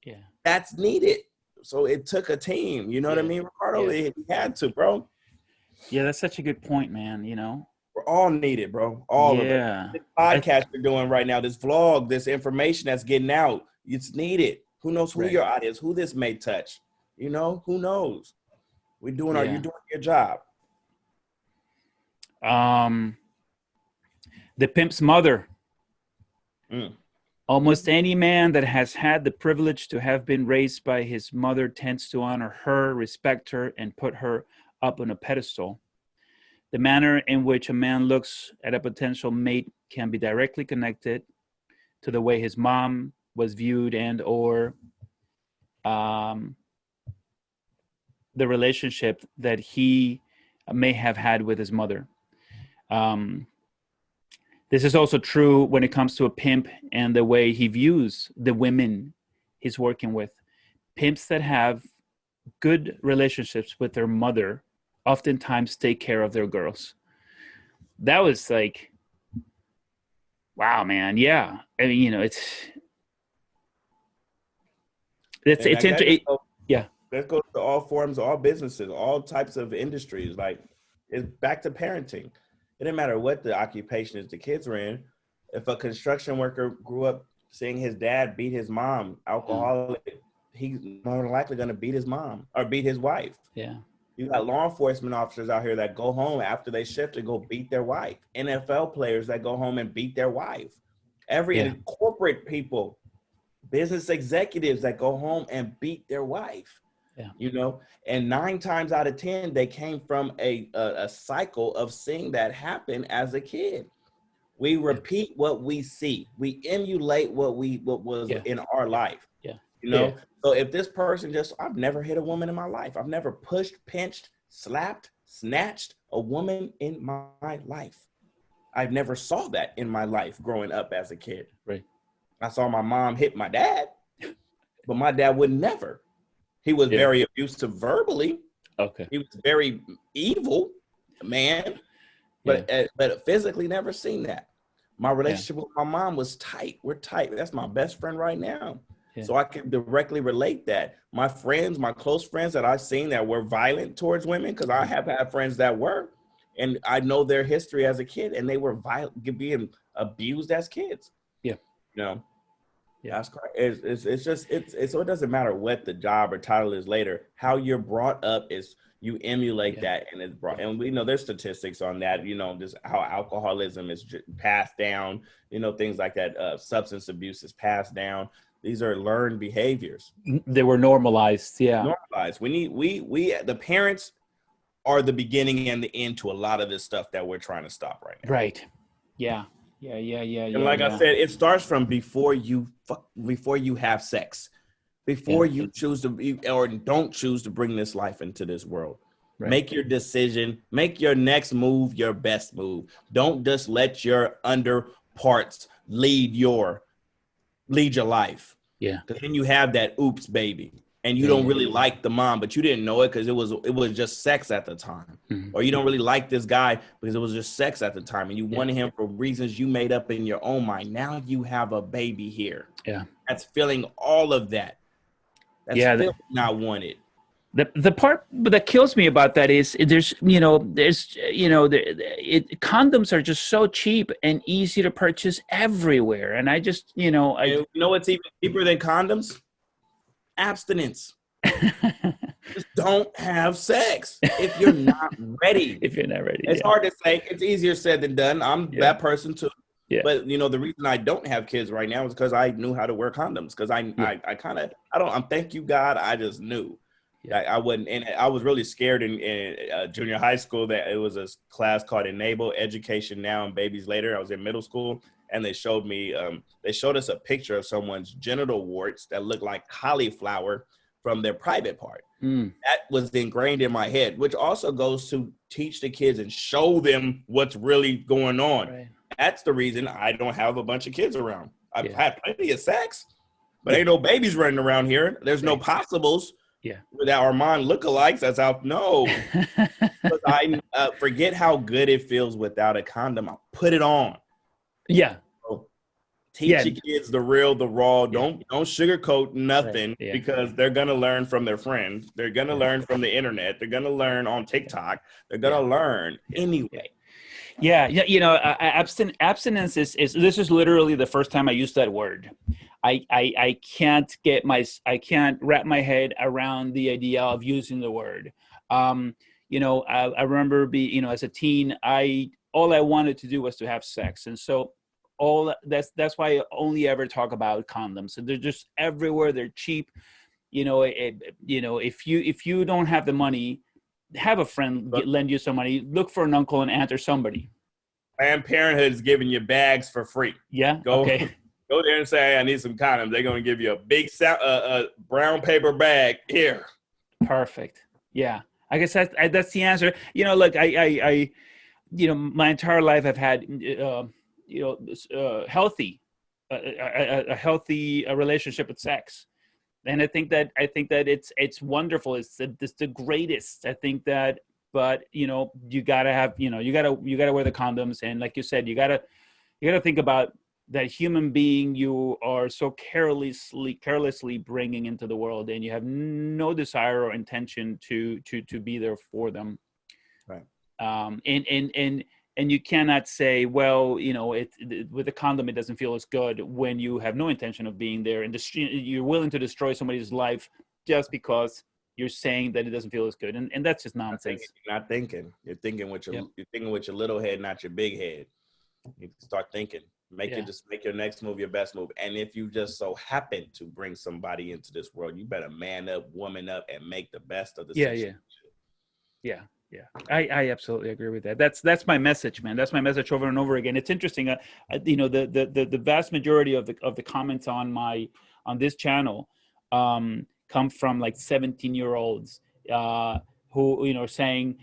S1: Yeah.
S2: That's needed. So it took a team. You know what I
S1: Yeah.
S2: mean? Ricardo,
S1: Yeah.
S2: he had to, bro.
S1: Yeah, that's such a good point, man.
S2: We're all needed, bro. All of us.
S1: Yeah.
S2: This podcast we're doing right now, this vlog, this information that's getting out, it's needed. Who knows who
S1: Right.
S2: your audience, who this may touch? You know, who knows? You're doing your job.
S1: The pimp's mother.
S2: Mm.
S1: Almost any man that has had the privilege to have been raised by his mother tends to honor her, respect her, and put her up on a pedestal. The manner in which a man looks at a potential mate can be directly connected to the way his mom was viewed and or the relationship that he may have had with his mother. This is also true when it comes to a pimp and the way he views the women he's working with. Pimps that have good relationships with their mother oftentimes take care of their girls. That was like, wow, man. Yeah. I mean, yeah.
S2: That goes to all forms, all businesses, all types of industries. Like, it's back to parenting. It didn't matter what the occupation is the kids are in. If a construction worker grew up seeing his dad beat his mom, alcoholic, he's more than likely going to beat his mom or beat his wife.
S1: Yeah.
S2: You got law enforcement officers out here that go home after they shift and go beat their wife. NFL players that go home and beat their wife. Corporate people, business executives that go home and beat their wife.
S1: Yeah.
S2: You know, and 9 times out of 10, they came from a cycle of seeing that happen as a kid. We repeat what we see. We emulate what was in our life.
S1: Yeah.
S2: You know, so if this person I've never hit a woman in my life. I've never pushed, pinched, slapped, snatched a woman in my life. I've never saw that in my life growing up as a kid.
S1: Right.
S2: I saw my mom hit my dad, but my dad would never. He was very abusive verbally.
S1: Okay.
S2: He was very evil man, but physically never seen that. My relationship with my mom was tight. We're tight. That's my best friend right now. Yeah. So I can directly relate that. My friends, my close friends that I've seen that were violent towards women, because I have had friends that were, and I know their history as a kid, and they were violent, being abused as kids. Yeah. You know? Yeah, that's correct. It's so it doesn't matter what the job or title is later. How you're brought up is you emulate that, and it's brought. And we know there's statistics on that. You know, just how alcoholism is passed down. You know, things like that. Substance abuse is passed down. These are learned behaviors.
S1: They were normalized. Yeah,
S2: normalized. We the parents are the beginning and the end to a lot of this stuff that we're trying to stop right now.
S1: Right. Yeah.
S2: And like I said, it starts from before you have sex, before you choose to be or don't choose to bring this life into this world. Right. Make your decision, make your next move your best move. Don't just let your under parts lead your life. Yeah. Because then you have that oops baby. And you don't really like the mom, but you didn't know it because it was just sex at the time. Mm-hmm. Or you don't really like this guy because it was just sex at the time. And you wanted him for reasons you made up in your own mind. Now you have a baby here. Yeah. That's feeling all of that. That's not wanted.
S1: The part that kills me about that is condoms are just so cheap and easy to purchase everywhere. And I just,
S2: you know what's even cheaper than condoms? Abstinence. Just don't have sex if you're not ready. It's hard to say. It's easier said than done. I'm that person too. Yeah. But the reason I don't have kids right now is because I knew how to wear condoms. Because I'm thank you God, I just knew. Yeah. I wouldn't, and I was really scared in junior high school that it was a class called Enable Education Now and Babies Later. I was in middle school. And they showed us a picture of someone's genital warts that looked like cauliflower from their private part. Mm. That was ingrained in my head, which also goes to teach the kids and show them what's really going on. Right. That's the reason I don't have a bunch of kids around. I've had plenty of sex, but ain't no babies running around here. There's no possibles. Yeah, that Armand lookalikes. That's out. No, I forget how good it feels without a condom. I'll put it on.
S1: Yeah.
S2: Teach
S1: Yeah.
S2: your kids the real, the raw.
S1: Yeah.
S2: Don't sugarcoat
S1: Right.
S2: nothing,
S1: Yeah.
S2: because they're gonna learn from their friends. They're gonna
S1: Yeah.
S2: learn from the internet. They're gonna learn on TikTok. They're
S1: Yeah.
S2: gonna learn
S1: Yeah.
S2: anyway.
S1: Yeah. Yeah. Abstinence is this is literally the first time I used that word. I can't wrap my head around the idea of using the word. I remember as a teen, all I wanted to do was to have sex, and so that's why I only ever talk about condoms. And they're just everywhere. They're cheap. If you don't have the money, have a friend
S2: But
S1: lend you some money. Look for an uncle and aunt or somebody.
S2: Planned Parenthood is giving you bags for free.
S1: Yeah.
S2: Go
S1: Okay.
S2: go there and say, hey, I need some condoms. They're gonna give you a big brown paper bag here.
S1: Perfect. Yeah. I guess that's the answer. Look, my entire life I've had, healthy, a healthy relationship with sex. And I think that it's wonderful. It's the greatest. I think that, but you gotta have, you gotta wear the condoms. And like you said, you gotta think about that human being you are so carelessly bringing into the world, and you have no desire or intention to be there for them.
S2: Right.
S1: And you cannot say, well, with a condom it doesn't feel as good, when you have no intention of being there, and you're willing to destroy somebody's life just because you're saying that it doesn't feel as good, and that's just nonsense.
S2: You're not thinking. You're thinking with your little head, not your big head. You start thinking. Make your next move your best move. And if you just so happen to bring somebody into this world, you better man up, woman up, and make the best of the situation.
S1: Yeah. I absolutely agree with that. That's my message, man. That's my message over and over again. It's interesting. The vast majority of the comments on this channel come from like 17-year-olds who are saying,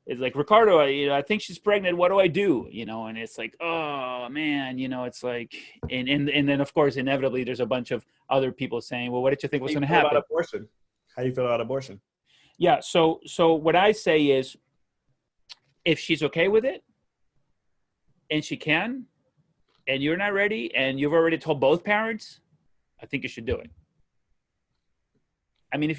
S1: it's like, Ricardo, I think she's pregnant. What do I do? And it's like, oh man, it's like, and then of course, inevitably there's a bunch of other people saying, well, what did you think was going to happen?
S2: About abortion? How do you feel about abortion?
S1: Yeah. So what I say is, if she's okay with it and she can, and you're not ready, and you've already told both parents, I think you should do it. I mean, if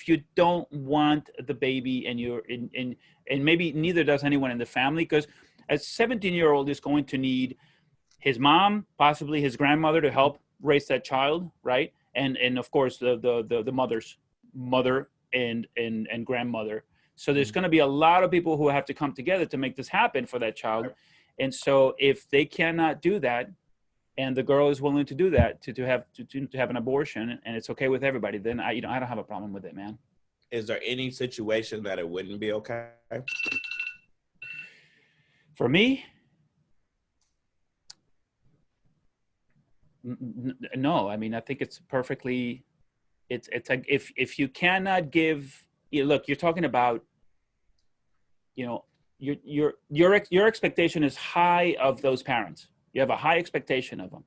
S1: you don't want the baby, and you're in, and maybe neither does anyone in the family, because a 17-year-old is going to need his mom, possibly his grandmother, to help raise that child, right? And of course the mother's mother and grandmother. So there's going to be a lot of people who have to come together to make this happen for that child. And so if they cannot do that, and the girl is willing to do that, to have an abortion, and it's okay with everybody, then I don't have a problem with it, man.
S2: Is there any situation that it wouldn't be okay?
S1: For me, no. I mean, I think it's perfectly. It's like, if you cannot give, look, you're talking about, your expectation is high of those parents. You have a high expectation of them.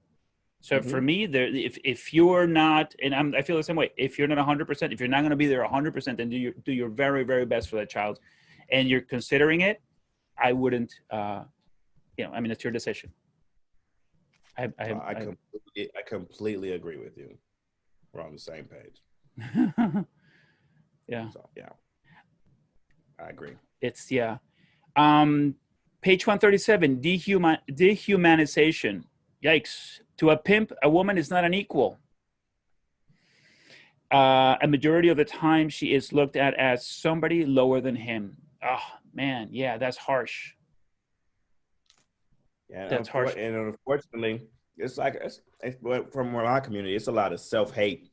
S1: So for me, if you're not, and I feel the same way. If you're not 100%, if you're not going to be there 100%, then do your very, very best for that child, and you're considering it, I wouldn't. I mean, it's your decision.
S2: I completely agree with you. We're on the same page.
S1: Yeah.
S2: So, yeah. I agree.
S1: It's page 137, dehumanization. Yikes. To a pimp, a woman is not an equal. A majority of the time, she is looked at as somebody lower than him. Oh, man. Yeah, that's harsh.
S2: Yeah,
S1: that's harsh.
S2: And unfortunately, it's like, from our community, it's a lot of self-hate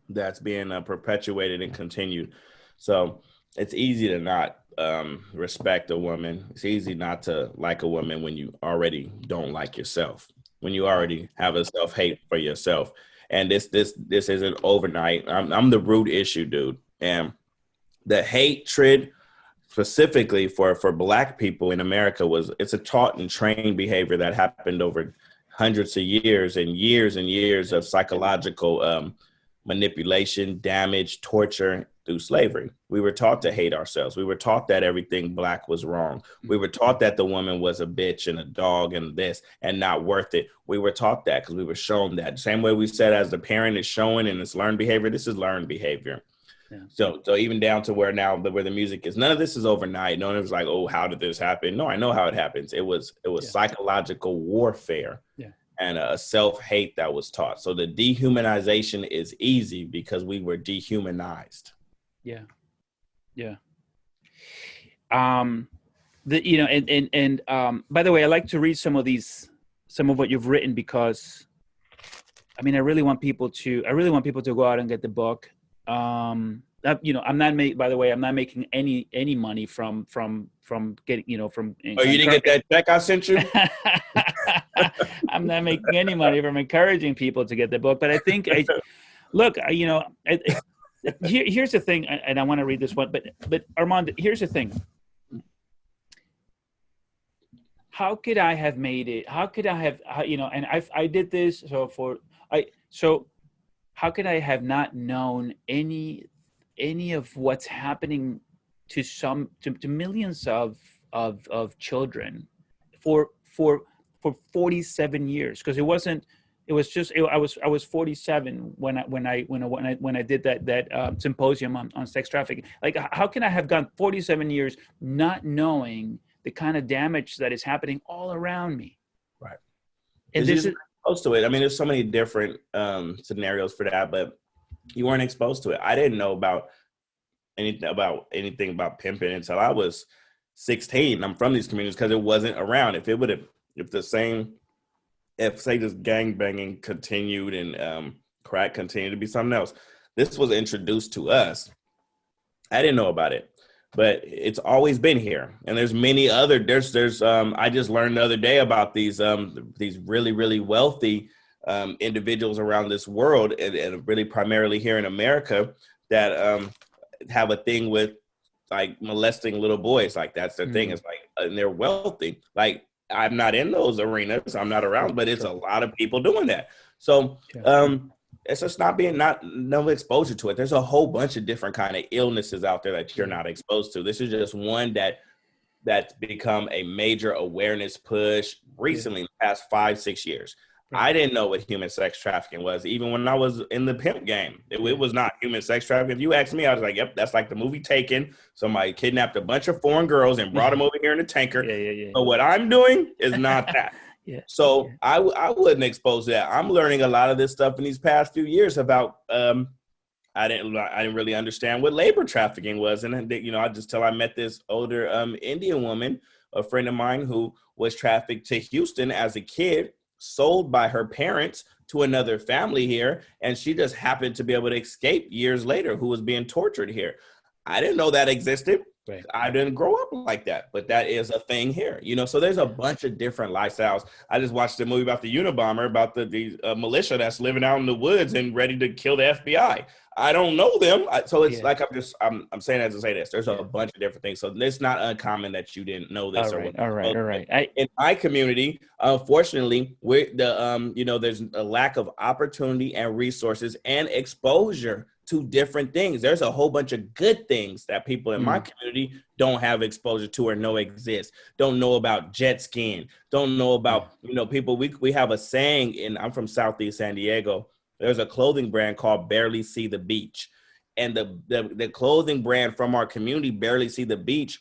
S2: that's being perpetuated and continued. So it's easy to not respect a woman. It's easy not to like a woman when you already don't like yourself, when you already have a self-hate for yourself. And this isn't overnight. I'm the root issue, dude. And the hatred specifically for Black people in America it's a taught and trained behavior that happened over hundreds of years and years of psychological manipulation, damage, torture, through slavery. We were taught to hate ourselves. We were taught that everything black was wrong. We were taught that the woman was a bitch and a dog and this and not worth it. We were taught that because we were shown that. Same way we said as the parent is showing and it's learned behavior, this is learned behavior. Yeah. So even down to where now where the music is, none of this is overnight. No one was like, oh, how did this happen? No, I know how it happens. It was psychological warfare. Yeah. And a self-hate that was taught. So the dehumanization is easy because we were dehumanized.
S1: Yeah. Yeah. By the way, I like to read some of what you've written because I really want people to go out and get the book. I'm not making any money from getting, from.
S2: Oh, you didn't get that check I sent you?
S1: I'm not making any money from encouraging people to get the book, but I think here's the thing, and I want to read this one, but Armand, here's the thing. How could I have made it? How could I have, and I did this. So how could I have not known any of what's happening to millions of children for 47 years? Because I was 47 when I did that symposium on sex trafficking. Like, how can I have gone 47 years not knowing the kind of damage that is happening all around me?
S2: Right. And this is exposed to it. There's so many different scenarios for that, but you weren't exposed to it. I didn't know about anything about pimping until I was 16. I'm from these communities because it wasn't around. If say this gang banging continued and crack continued to be something else, this was introduced to us. I didn't know about it, but it's always been here. And there's many other, I just learned the other day about these really, really wealthy individuals around this world and really primarily here in America that have a thing with like molesting little boys. Like that's their thing. It's like, and they're wealthy. Like, I'm not in those arenas. I'm not around, but it's a lot of people doing that. So it's just no exposure to it. There's a whole bunch of different kind of illnesses out there that you're not exposed to. This is just one that's become a major awareness push recently in the past 5-6 years. I didn't know what human sex trafficking was, even when I was in the pimp game. It was not human sex trafficking. If you asked me, I was like, yep, that's like the movie Taken. Somebody kidnapped a bunch of foreign girls and brought them over here in a tanker. But what I'm doing is not that. I wasn't exposed to that. I'm learning a lot of this stuff in these past few years about, I didn't really understand what labor trafficking was. And, I just till I met this older Indian woman, a friend of mine who was trafficked to Houston as a kid, sold by her parents to another family here, and she just happened to be able to escape years later, who was being tortured here. I didn't know that existed. Right. I didn't grow up like that, but that is a thing here, so there's a bunch of different lifestyles. I just watched a movie about the Unabomber, about the militia that's living out in the woods and ready to kill the FBI. I don't know them. So it's like, I'm saying that to say this, there's a bunch of different things. So it's not uncommon that you didn't know this.
S1: All right.
S2: In my community, unfortunately, there's a lack of opportunity and resources and exposure to different things. There's a whole bunch of good things that people in my community don't have exposure to or know exist. Don't know about jet skiing. Don't know about, people. We have a saying, and I'm from Southeast San Diego. There's a clothing brand called Barely See the Beach. And the clothing brand from our community, Barely See the Beach,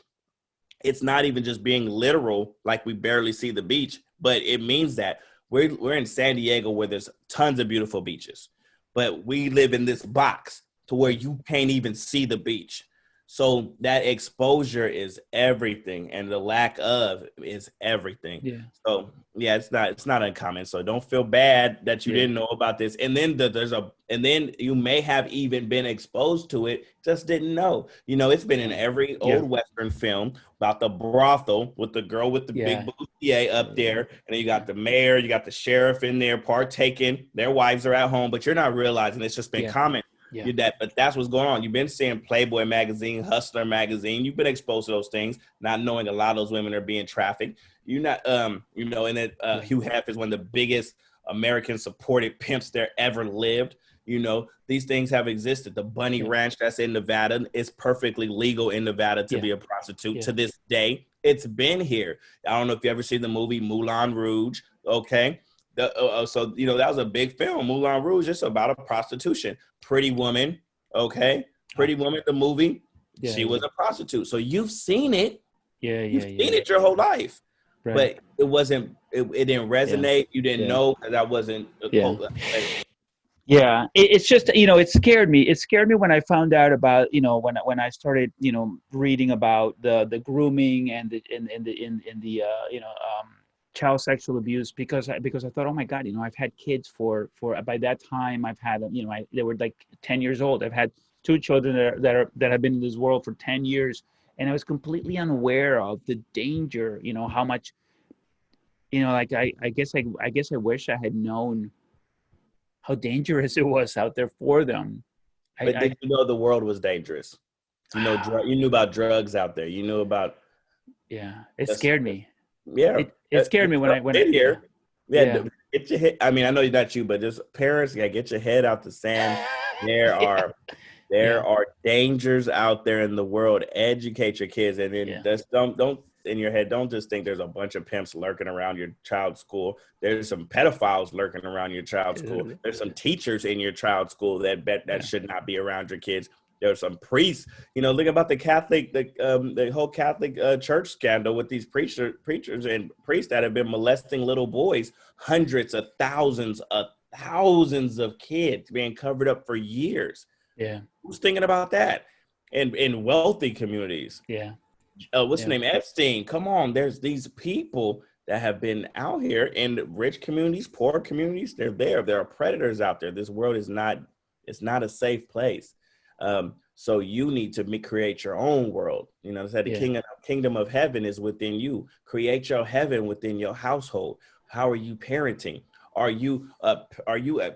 S2: it's not even just being literal, like we barely see the beach, but it means that we're in San Diego where there's tons of beautiful beaches, but we live in this box to where you can't even see the beach. So that exposure is everything, and the lack of is everything. Yeah. So yeah, it's not uncommon. So don't feel bad that you didn't know about this. And then then you may have even been exposed to it, just didn't know. It's been in every old Western film about the brothel with the girl with the big bustier up there, and then you got the mayor, you got the sheriff in there partaking. Their wives are at home, but you're not realizing it's just been common. But that's what's going on. You've been seeing Playboy magazine, Hustler magazine. You've been exposed to those things, not knowing a lot of those women are being trafficked. You're not, and then Hugh Hef is one of the biggest American supported pimps there ever lived. These things have existed. The Bunny Ranch that's in Nevada is perfectly legal in Nevada to be a prostitute to this day. It's been here. I don't know if you ever seen the movie Moulin Rouge. Okay. So that was a big film. Moulin Rouge. It's about a prostitution. Pretty Woman. Okay. Pretty Woman, the movie. She was a prostitute. So you've seen it. You've seen it your whole life. Right. But it wasn't. It didn't resonate. You didn't know because that wasn't.
S1: Yeah, it's just, it scared me. It scared me when I found out about, when I started, reading about the grooming and the child sexual abuse, because I thought, oh my God, I've had kids for by that time I've had, they were like 10 years old. I've had 2 children that have been in this world for 10 years, and I was completely unaware of the danger. How much, like I guess I wish I had known how dangerous it was out there for them.
S2: But did you know the world was dangerous? You knew about drugs out there. You knew about.
S1: Yeah, it scared me.
S2: Yeah,
S1: it scared me when I
S2: here. Yeah, get your head. I mean, I know not you, but just parents, get your head out the sand. There are dangers out there in the world. Educate your kids, and then just don't in your head. Don't just think there's a bunch of pimps lurking around your child's school. There's some pedophiles lurking around your child's school. There's some teachers in your child's school that should not be around your kids. There's some priests. Look about the Catholic, the whole Catholic church scandal with these preachers and priests that have been molesting little boys, hundreds of thousands of kids being covered up for years.
S1: Yeah,
S2: who's thinking about that? And in wealthy communities.
S1: Yeah.
S2: What's the name? Epstein. Come on, there's these people that have been out here in rich communities, poor communities. They're there. There are predators out there. This world is not. It's not a safe place. So you need to create your own world. Said the kingdom of heaven is within you. Create your heaven within your household. How are you parenting? Are you a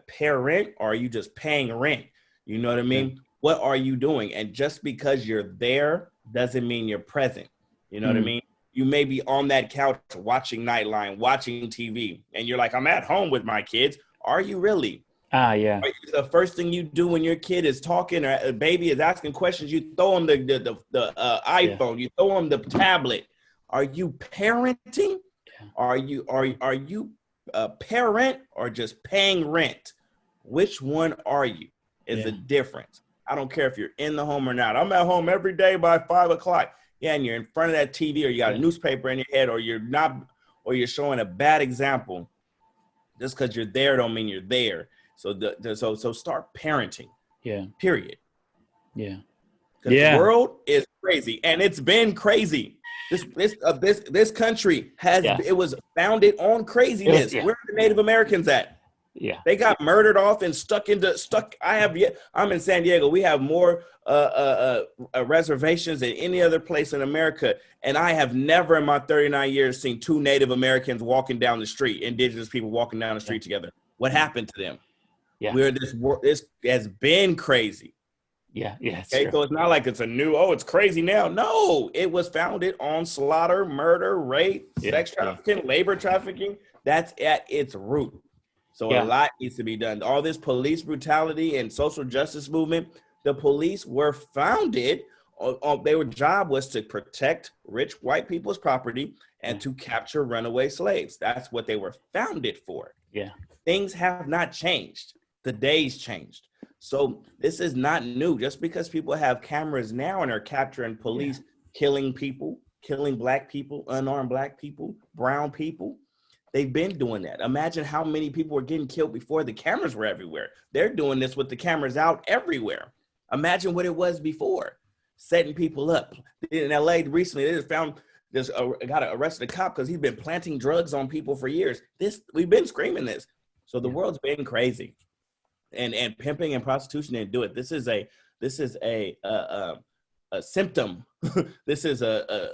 S2: parent, or are you just paying rent? You know what I mean? Yeah. What are you doing? And just because you're there doesn't mean you're present. You know what I mean? You may be on that couch watching Nightline, watching TV, and you're like, I'm at home with my kids. Are you really?
S1: Yeah.
S2: The first thing you do when your kid is talking or a baby is asking questions, you throw them the iPhone, you throw them the tablet. Are you parenting? Yeah. Are you a parent or just paying rent? Which one are you? Is the difference. I don't care if you're in the home or not. I'm at home every day by 5 o'clock. Yeah, and you're in front of that TV, or you got a newspaper in your head, or you're not, or you're showing a bad example. Just because you're there don't mean you're there. So so start parenting.
S1: Yeah.
S2: Period.
S1: Yeah.
S2: The world is crazy, and it's been crazy. This country it was founded on craziness. Where are the Native Americans at?
S1: Yeah,
S2: they got murdered off and stuck. I'm in San Diego. We have more reservations than any other place in America, and I have never in my 39 years seen 2 Native Americans walking down the street, indigenous people walking down the street together. What happened to them?
S1: Yeah,
S2: this has been crazy.
S1: Yeah,
S2: okay, so it's not like it's it's crazy now. No, it was founded on slaughter, murder, rape, sex trafficking, labor trafficking. That's at its root. So a lot needs to be done. All this police brutality and social justice movement, the police were founded their job was to protect rich white people's property and to capture runaway slaves. That's what they were founded for.
S1: Yeah.
S2: Things have not changed. The days changed. So this is not new. Just because people have cameras now and are capturing police killing people, killing black people, unarmed black people, brown people, they've been doing that. Imagine how many people were getting killed before the cameras were everywhere. They're doing this with the cameras out everywhere. Imagine what it was before, setting people up. In LA recently, they just found this got arrested a cop because he's been planting drugs on people for years. We've been screaming this. So the world's been crazy, and pimping and prostitution didn't do it. This is a symptom. This is a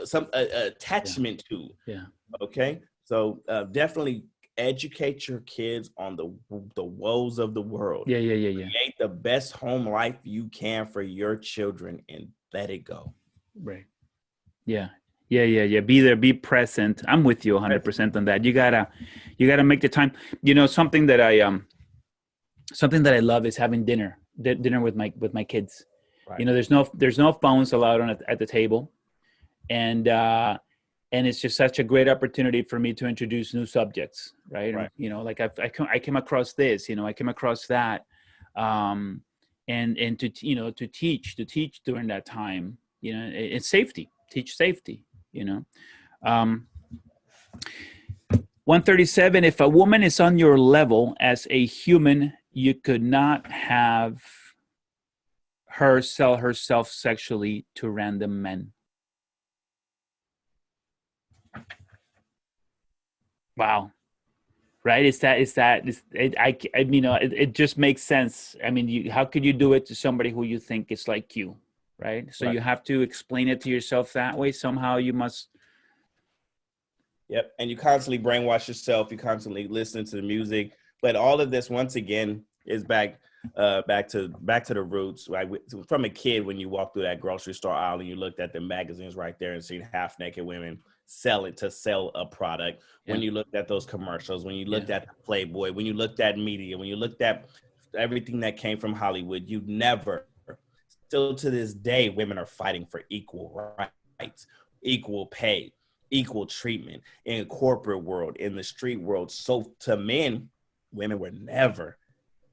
S2: attachment to.
S1: Yeah.
S2: Okay. So definitely educate your kids on the woes of the world.
S1: Yeah.
S2: Create the best home life you can for your children and let it go.
S1: Right. Yeah. Be there, be present. I'm with you 100% on that. You gotta make the time. Something that something that I love is having dinner with my kids.
S2: Right.
S1: There's no phones allowed at the table, and it's just such a great opportunity for me to introduce new subjects, right? And
S2: Right.
S1: like I came across this, I came across that, and to teach during that time, it's safety, teach safety, you know. Um, 137, if a woman is on your level as a human, you could not have her sell herself sexually to random men. Wow. Right? It just makes sense. I mean, how could you do it to somebody who you think is like you? Right? So
S2: Right.
S1: you have to explain it to yourself that way. Somehow you must.
S2: Yep. And you constantly brainwash yourself. You constantly listen to the music. But all of this, once again, is back to the roots. Right? From a kid, when you walk through that grocery store aisle and you looked at the magazines right there and seen half naked women sell a product. When
S1: Yeah.
S2: you looked at those commercials, when you
S1: Yeah.
S2: looked at the Playboy, when you looked at media, when you looked at everything that came from Hollywood, you never, still to this day, women are fighting for equal rights, equal pay, equal treatment in corporate world, in the street world. So to men, women were never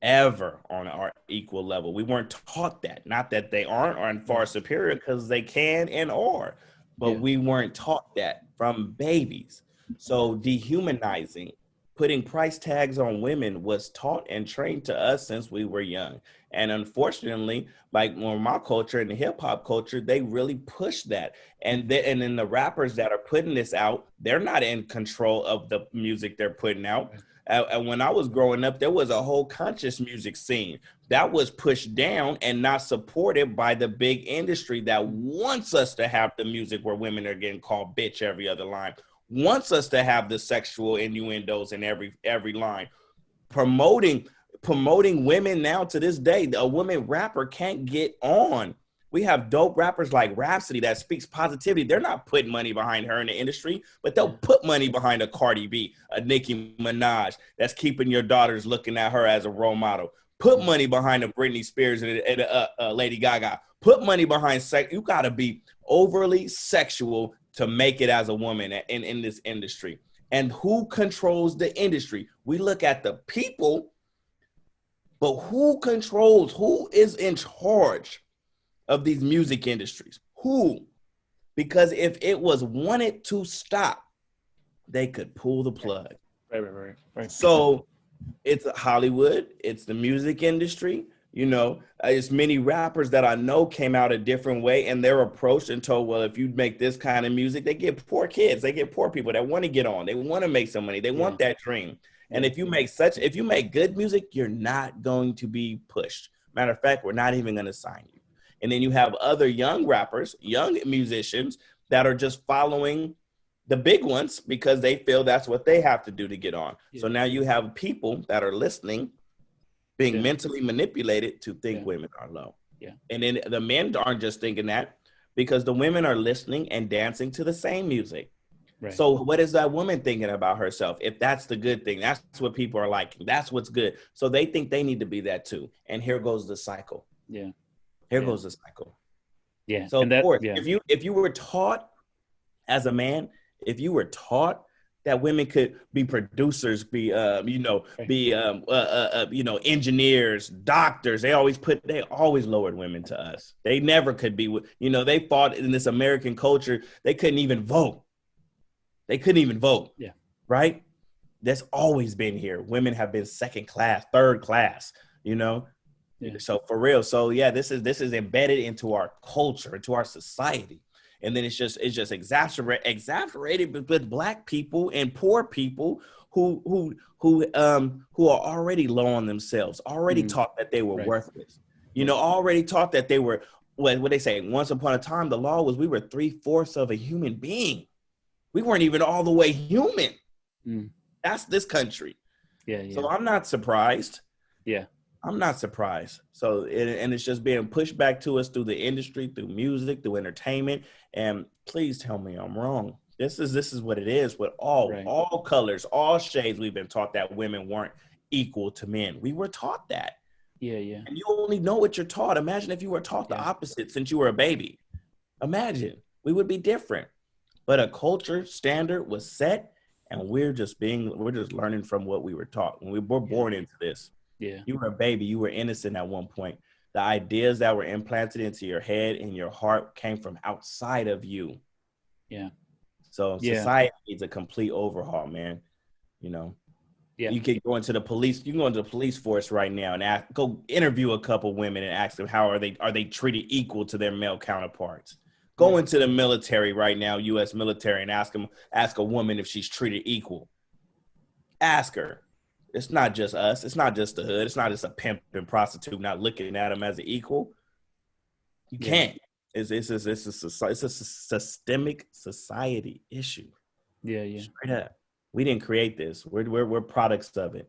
S2: ever on our equal level. We weren't taught that. Not that they aren't far superior, because they can and are, but
S1: Yeah.
S2: we weren't taught that from babies. So dehumanizing, putting price tags on women was taught and trained to us since we were young. And unfortunately, like in my culture and the hip hop culture, they really push that. And then the rappers that are putting this out, they're not in control of the music they're putting out. And when I was growing up, there was a whole conscious music scene that was pushed down and not supported by the big industry that wants us to have the music where women are getting called bitch every other line, wants us to have the sexual innuendos in every line, promoting women. Now to this day, a woman rapper can't get on. We have dope rappers like Rhapsody that speaks positivity. They're not putting money behind her in the industry, but they'll put money behind a Cardi B, a Nicki Minaj that's keeping your daughters looking at her as a role model. Put money behind a Britney Spears and a Lady Gaga. Put money behind sex. You got to be overly sexual to make it as a woman in this industry. And who controls the industry? We look at the people, but who is in charge of these music industries? Who? Because if it was wanted to stop, they could pull the plug.
S1: Right.
S2: So it's Hollywood, it's the music industry. It's many rappers that I know came out a different way, and they're approached and told, well, if you make this kind of music, they get poor kids, they get poor people that want to get on, they want to make some money, they want that dream. And if you make good music, you're not going to be pushed. Matter of fact, we're not even going to sign you. And then you have other young rappers, young musicians that are just following the big ones because they feel that's what they have to do to get on. So now you have people that are listening, being mentally manipulated to think women are low. And then the men aren't just thinking that, because the women are listening and dancing to the same music. Right. So what is that woman thinking about herself? If that's the good thing, that's what people are liking, that's what's good. So they think they need to be that too. And here goes the cycle. Here goes the cycle. So of course, if you were taught as a man, if you were taught that women could be producers, be engineers, doctors, they always lowered women to us. They never could be. They fought in this American culture. They couldn't even vote. Yeah. Right. That's always been here. Women have been second class, third class. So for real. So this is embedded into our culture, into our society. And then it's just exacerbated with Black people and poor people who are already low on themselves, already taught that they were worthless, already taught that they were what they say. Once upon a time, the law was we were 3/4 of a human being. We weren't even all the way human. That's this country. So I'm not surprised. I'm not surprised. So, and it's just being pushed back to us through the industry, through music, through entertainment. And please tell me I'm wrong. This is what it is with all colors, all shades. We've been taught that women weren't equal to men. We were taught that.
S1: Yeah, yeah.
S2: And you only know what you're taught. Imagine if you were taught the
S1: Yeah.
S2: opposite since you were a baby. Imagine. We would be different. But a culture standard was set, and we're just learning from what we were taught. When we were born into this,
S1: Yeah.
S2: you were a baby, you were innocent at one point. The ideas that were implanted into your head and your heart came from outside of you.
S1: Yeah.
S2: So
S1: Yeah.
S2: society needs a complete overhaul, man. You know,
S1: Yeah.
S2: you can go into the police. You can go into the police force right now and go interview a couple women and ask them how are they treated equal to their male counterparts. Go into the military right now, U.S. military, and ask a woman if she's treated equal. Ask her. It's not just us. It's not just the hood. It's not just a pimp and prostitute not looking at them as an equal. You can't. It's a systemic society issue.
S1: Yeah, yeah.
S2: Straight up. We didn't create this. We're products of it.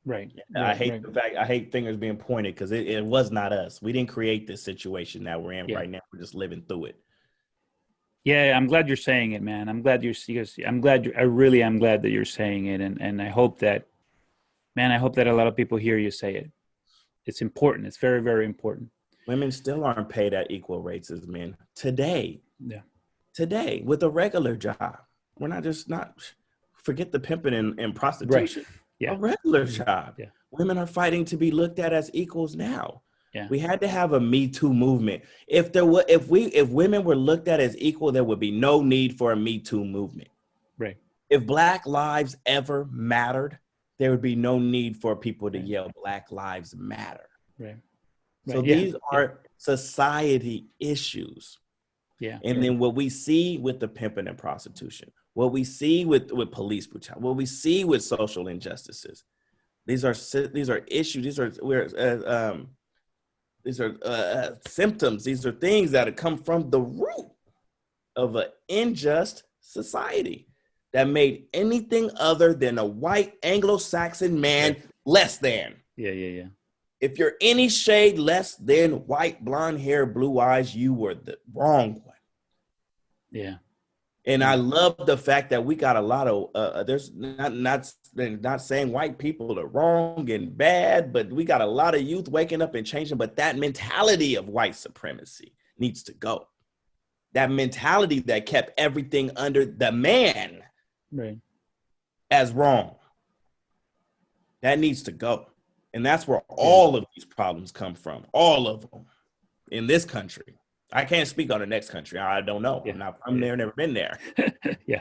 S1: Right.
S2: I hate the fact. I hate fingers being pointed because it was not us. We didn't create this situation that we're in right now. We're just living through it.
S1: Yeah, I'm glad you're saying it, man. I'm glad I really am glad that you're saying it, and I hope that, man, I hope that a lot of people hear you say it. It's important. It's very, very important.
S2: Women still aren't paid at equal rates as men today.
S1: Yeah.
S2: Today, with a regular job, we're not forget the pimping and prostitution.
S1: Right. Yeah.
S2: A regular job.
S1: Yeah.
S2: Women are fighting to be looked at as equals now.
S1: Yeah.
S2: We had to have a Me Too movement. If women were looked at as equal, there would be no need for a Me Too movement.
S1: Right.
S2: If Black lives ever mattered, there would be no need for people to yell Black Lives Matter.
S1: Right.
S2: So these are society issues.
S1: Yeah.
S2: And then what we see with the pimping and prostitution, what we see with police brutality, what we see with social injustices, these are issues. These are symptoms. These are things that have come from the root of an unjust society that made anything other than a white Anglo-Saxon man less than.
S1: Yeah, yeah, yeah.
S2: If you're any shade less than white, blonde hair, blue eyes, you were the wrong one.
S1: Yeah.
S2: And I love the fact that we got a lot of there's not saying white people are wrong and bad, but we got a lot of youth waking up and changing. But that mentality of white supremacy needs to go. That mentality that kept everything under the man as wrong. That needs to go. And that's where all of these problems come from. All of them in this country. I can't speak on the next country. I don't know. I'm not from there, never been there.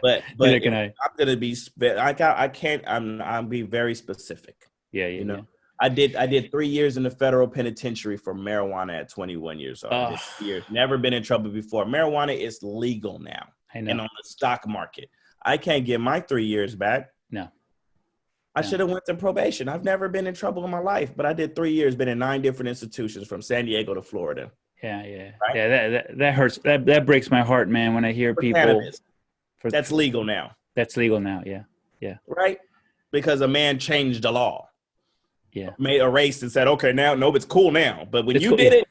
S2: But I'm gonna be I'm be very specific. You know. I did 3 years in the federal penitentiary for marijuana at 21 years old. I did years. Never been in trouble before. Marijuana is legal now.
S1: I know.
S2: And on the stock market. I can't get my 3 years back.
S1: No.
S2: I should have went to probation. I've never been in trouble in my life, but I did 3 years, been in 9 different institutions from San Diego to Florida.
S1: Yeah, yeah.
S2: Right?
S1: Yeah, that hurts. That breaks my heart, man, when I hear people.
S2: Cannabis. That's legal now.
S1: That's legal now, yeah. Yeah.
S2: Right? Because a man changed the law.
S1: Yeah.
S2: Made a race and said, okay, now, no, it's cool now. But when you did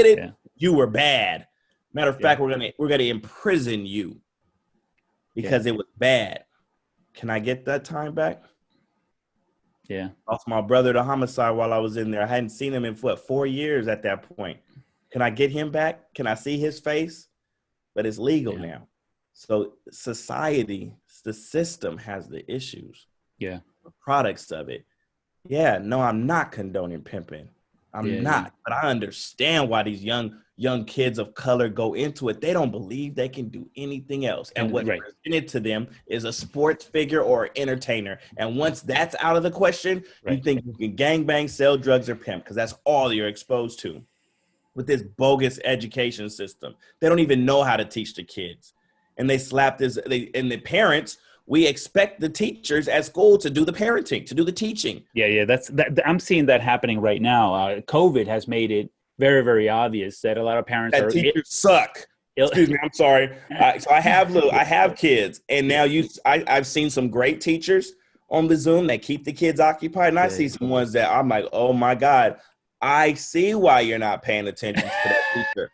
S2: it, you were bad. Matter of fact, we're gonna imprison you because it was bad. Can I get that time back?
S1: Yeah.
S2: Lost my brother to homicide while I was in there. I hadn't seen him in 4 years at that point. Can I get him back? Can I see his face? But it's legal now. So society, the system has the issues.
S1: Yeah.
S2: The products of it. Yeah, no, I'm not condoning pimping. I'm not. But I understand why these young kids of color go into it. They don't believe they can do anything else. And what's presented to them is a sports figure or entertainer. And once that's out of the question, you think you can gangbang, sell drugs, or pimp, because that's all you're exposed to with this bogus education system. They don't even know how to teach the kids. And they slap this, and the parents, we expect the teachers at school to do the parenting, to do the teaching.
S1: Yeah, I'm seeing that happening right now. COVID has made it very, very obvious that a lot of parents
S2: teachers suck. Excuse me, I'm sorry. So I have kids, and now I've seen some great teachers on the Zoom that keep the kids occupied, and I see some ones that I'm like, oh my God, I see why you're not paying attention to that teacher.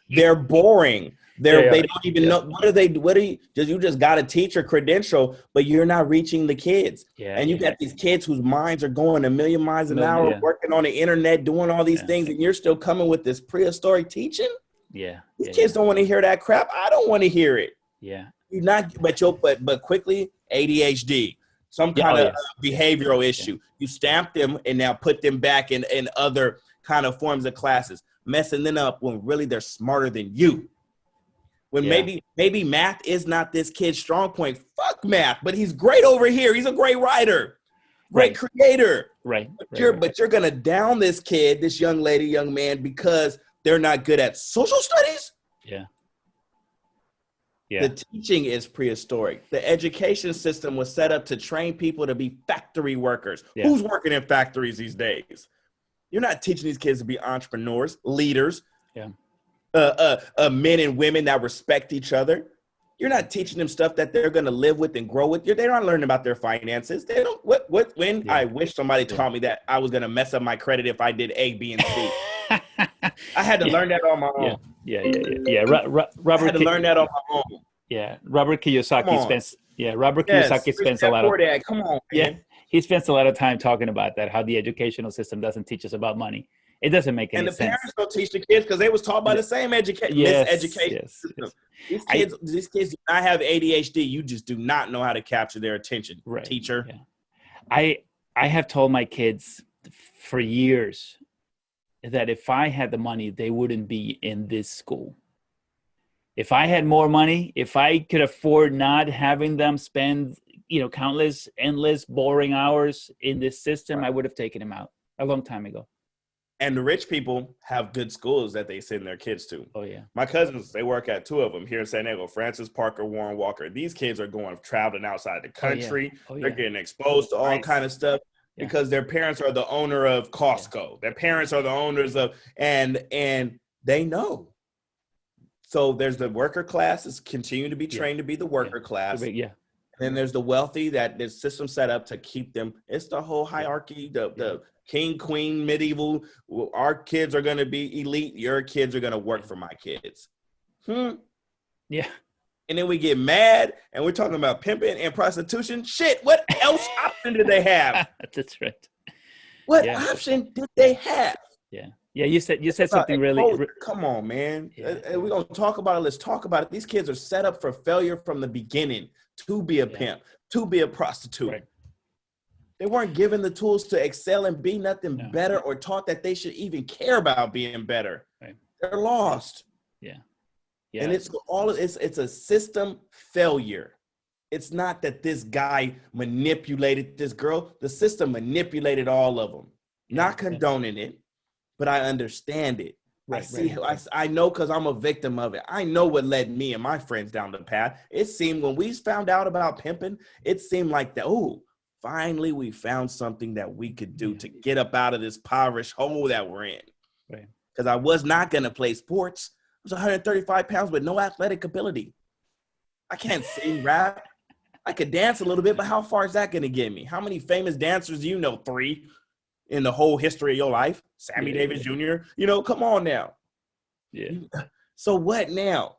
S2: They're boring. They don't even know what are you just got a teacher credential, but you're not reaching the kids. And you got these kids whose minds are going a million miles an hour, working on the internet, doing all these things, and you're still coming with this prehistoric teaching. These kids don't want to hear that crap. I don't want to hear it. You're not, but quickly ADHD, some kind of behavioral issue. You stamp them and now put them back in other kind of forms of classes, messing them up when really they're smarter than you. When maybe math is not this kid's strong point. Fuck math, but he's great over here. He's a great writer, great creator. But you're gonna down this kid, this young lady, young man, because they're not good at social studies. The teaching is prehistoric. The education system was set up to train people to be factory workers. Who's working in factories these days? You're not teaching these kids to be entrepreneurs, leaders. Men and women that respect each other. You're not teaching them stuff that they're going to live with and grow with. They're not learning about their finances. They don't. I wish somebody taught me that I was going to mess up my credit if I did A, B, and C. I had to learn that on my own.
S1: Robert
S2: had to learn that on my own.
S1: Robert Kiyosaki spends a lot of
S2: that. Come on, man.
S1: He spends a lot of time talking about that, how the educational system doesn't teach us about money. It doesn't make any sense.
S2: And the parents don't teach the kids because they was taught by the same education system. These kids do not have ADHD. You just do not know how to capture their attention, teacher.
S1: I have told my kids for years that if I had the money, they wouldn't be in this school. If I had more money, if I could afford not having them spend, countless, endless, boring hours in this system, I would have taken them out a long time ago.
S2: And the rich people have good schools that they send their kids to.
S1: Oh, yeah.
S2: My cousins, they work at two of them here in San Diego, Francis Parker, Warren Walker. These kids are traveling outside the country. They're getting exposed to all kind of stuff because their parents are the owner of Costco. Their parents are the owners of, and they know. So there's the worker class is continue to be trained to be the worker class. Then there's the wealthy that the system set up to keep them. It's the whole hierarchy, the king, queen, medieval. Our kids are going to be elite. Your kids are going to work for my kids.
S1: Yeah.
S2: And then we get mad and we're talking about pimping and prostitution. Shit, what else option did they have?
S1: That's right.
S2: What option did they have?
S1: Yeah, you said something really.
S2: Come on, man. We're going to talk about it. Let's talk about it. These kids are set up for failure from the beginning to be a pimp, to be a prostitute. Right. They weren't given the tools to excel and be nothing better or taught that they should even care about being better. Right. They're lost. Yeah. And it's a system failure. It's not that this guy manipulated this girl. The system manipulated all of them. Not condoning it, but I understand it. I know because I'm a victim of it. I know what led me and my friends down the path. It seemed when we found out about pimping, it seemed like finally we found something that we could do to get up out of this impoverished hole that we're in. Right. Because I was not going to play sports. I was 135 pounds with no athletic ability. I can't sing, rap. I could dance a little bit, but how far is that going to get me? How many famous dancers do you know? 3 in the whole history of your life? Sammy Davis Jr. Come on now. Yeah. So what now?